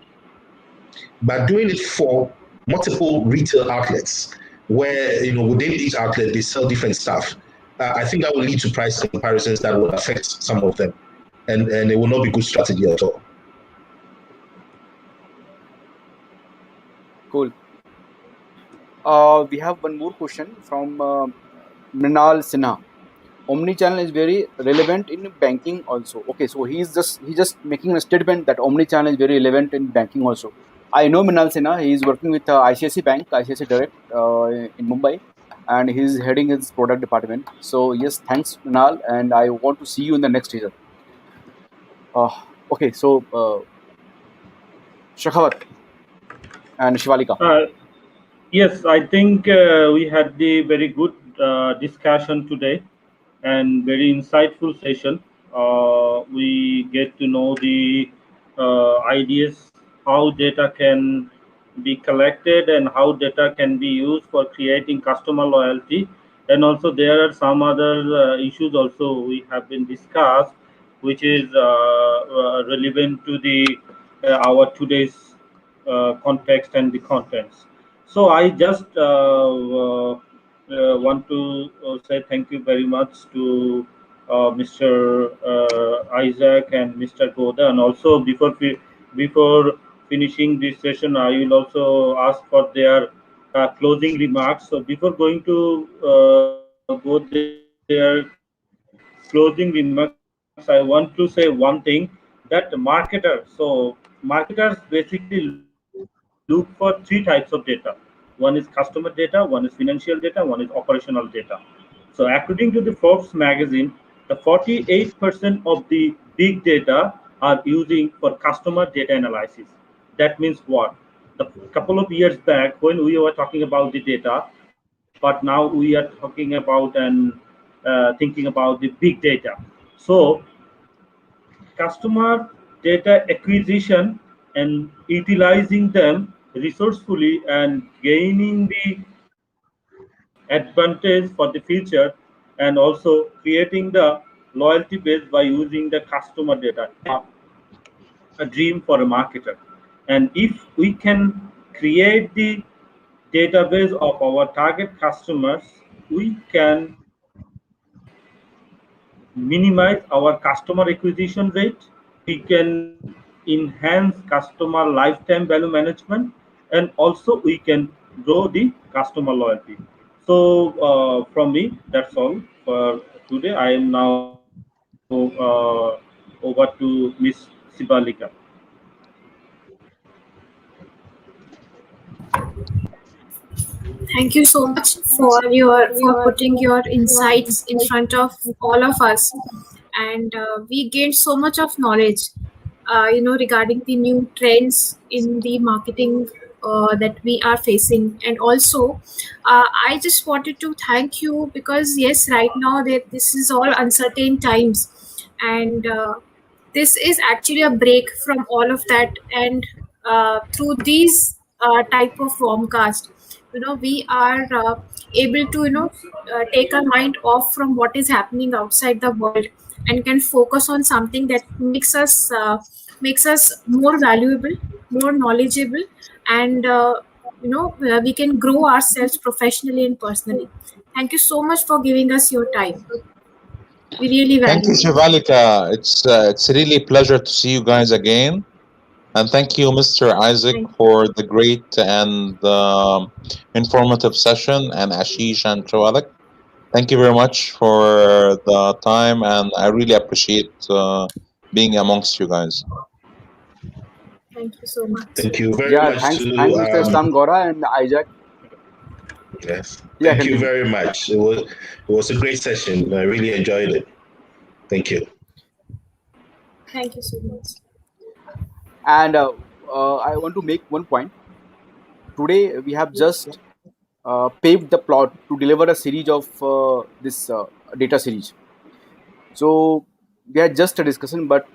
Speaker 4: But doing it for multiple retail outlets, where within each outlet they sell different stuff, I think that will lead to price comparisons that will affect some of them, and it will not be good strategy at all.
Speaker 3: Cool. We have one more question from Mrinal Sinha. Omni-channel is very relevant in banking also. Okay, so he's just making a statement that omni-channel is very relevant in banking also. I know Minal Sinha. He is working with ICICI Bank, ICICI Direct in Mumbai, and he's heading his product department. So yes, thanks Minal, and I want to see you in the next season. Uh, okay, so Shakhawat and Shivalika.
Speaker 5: Uh, Yes, I think we had the very good discussion today and very insightful session. We get to know the ideas how data can be collected and how data can be used for creating customer loyalty. And also there are some other issues also we have been discussed, which is relevant to the our today's context and the contents. So I just want to say thank you very much to Mr. Isaac and Mr. Gouda, and also before finishing this session, I will also ask for their closing remarks. So before going to go their closing remarks, I want to say one thing, that marketer. So marketers basically look for three types of data. One is customer data, one is financial data, one is operational data. So according to the Forbes magazine, the 48% of the big data are using for customer data analysis. That means what? The couple of years back when we were talking about the data, but now we are talking about and thinking about the big data. So customer data acquisition and utilizing them resourcefully and gaining the advantage for the future, and also creating the loyalty base by using the customer data is a dream for a marketer. And if we can create the database of our target customers, we can minimize our customer acquisition rate, we can enhance customer lifetime value management, and also we can grow the customer loyalty. So from me, that's all for today. I am now over to Miss Sibalika.
Speaker 1: Thank you so much for putting your insights in front of all of us, and we gained so much of knowledge, regarding the new trends in the marketing that we are facing, and also I just wanted to thank you because yes, right now that this is all uncertain times, and this is actually a break from all of that, and through these type of WoMCast, we are able to take our mind off from what is happening outside the world, and can focus on something that makes us more valuable, more knowledgeable, and we can grow ourselves professionally and personally. Thank you so much for giving us your time. We really
Speaker 2: Thank you,
Speaker 1: value it.
Speaker 2: Shivalika. It's really a pleasure to see you guys again. And thank you, Mr. Isaac,
Speaker 1: Thank
Speaker 2: for the great and informative session, and Ashish and Shawalik. Thank you very much for the time, and I really appreciate being amongst you guys.
Speaker 1: thank you so much.
Speaker 4: Thank you very
Speaker 3: Yeah,
Speaker 4: much to
Speaker 3: thanks, Mr. Islam Gora and Isaac.
Speaker 4: yes.
Speaker 3: Yeah,
Speaker 4: Thank you
Speaker 3: continue.
Speaker 4: very much. It was a great session. I really enjoyed it. Thank you.
Speaker 1: Thank you so much.
Speaker 3: And I want to make one point. Today we have just paved the plot to deliver a series of this data series. So we had just a discussion, but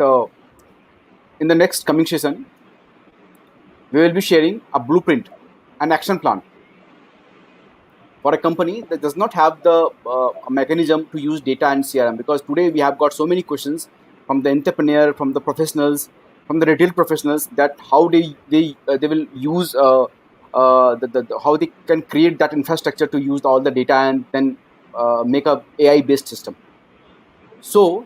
Speaker 3: in the next coming session, we will be sharing a blueprint, an action plan for a company that does not have the mechanism to use data and CRM. Because today we have got so many questions from the entrepreneur, from the professionals, from the retail professionals, that how they will use how they can create that infrastructure to use all the data and then make a AI based system. So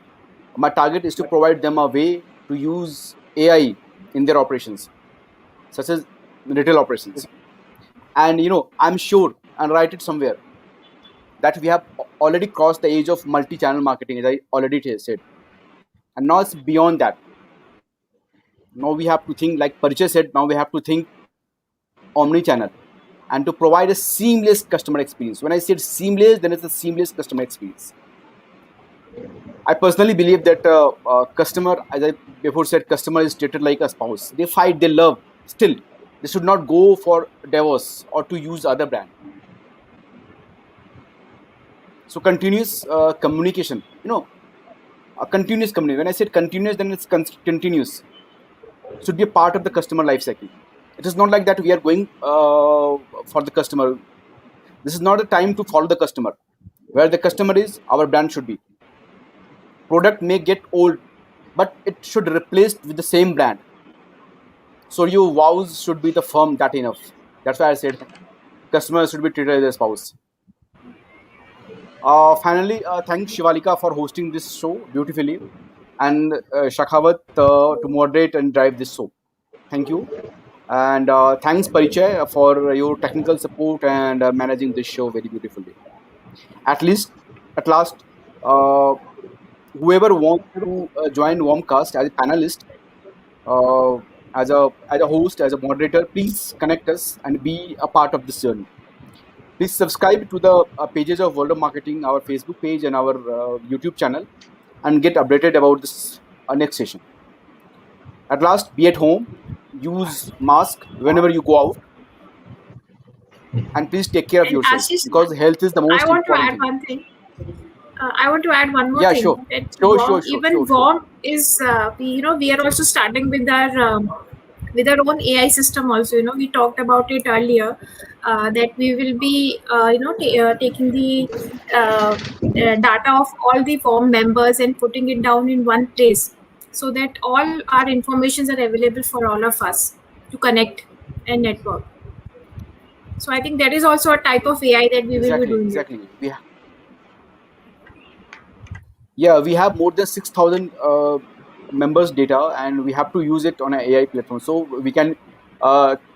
Speaker 3: my target is to provide them a way to use AI in their operations, such as retail operations. And I'm sure, and write it somewhere, that we have already crossed the age of multi-channel marketing, as I already said. And now it's beyond that. Now we have to think, like Parichai said, now we have to think omni-channel, and to provide a seamless customer experience. When I said seamless, then it's a seamless customer experience. I personally believe that customer, as I before said, customer is treated like a spouse. They fight, they love. Still, they should not go for divorce or to use other brand. So continuous communication, a continuous communication. When I said continuous, then it's continuous. Should be a part of the customer life cycle. It is not like that we are going for the customer. This is not a time to follow the customer. Where the customer is, our brand should be. Product may get old, but it should replace with the same brand. So your vows should be the firm that enough. That's why I said customers should be treated as a spouse. Finally, thanks Shivalika for hosting this show beautifully, and Shakhawat to moderate and drive this show. Thank you. And thanks Parichay for your technical support and managing this show very beautifully. At last, uh, whoever wants to join WoMCast as a panelist, uh, as a host, as a moderator, please connect us and be a part of this journey. Please subscribe to the pages of World of Marketing, our Facebook page and our YouTube channel, and get updated about this next session. At last, be at home, use mask whenever you go out, and please take care of
Speaker 1: And
Speaker 3: yourself
Speaker 1: Ashish,
Speaker 3: because health is the
Speaker 1: I
Speaker 3: most
Speaker 1: want to
Speaker 3: important
Speaker 1: add
Speaker 3: thing.
Speaker 1: one thing. I want to add one more
Speaker 3: Yeah,
Speaker 1: thing
Speaker 3: sure,
Speaker 1: that
Speaker 3: sure,
Speaker 1: warm,
Speaker 3: sure, sure,
Speaker 1: even
Speaker 3: sure, sure.
Speaker 1: warm is we are also starting with our own AI system also. We talked about it earlier that we will be taking the data of all the form members and putting it down in one place so that all our informations are available for all of us to connect and network. So I think that is also a type of AI that we will be
Speaker 3: Exactly,
Speaker 1: doing it.
Speaker 3: exactly. We have more than 6,000 members data, and we have to use it on an AI platform. So we can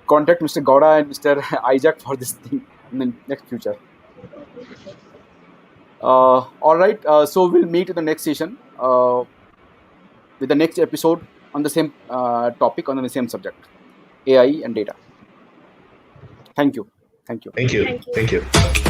Speaker 3: contact Mr. Gouda and Mr. Isaac for this thing in the next future. All right. So we'll meet in the next session with the next episode on the same topic, on the same subject, AI and data. Thank you. Thank you.
Speaker 4: Thank you.
Speaker 1: Thank you.
Speaker 4: Thank you.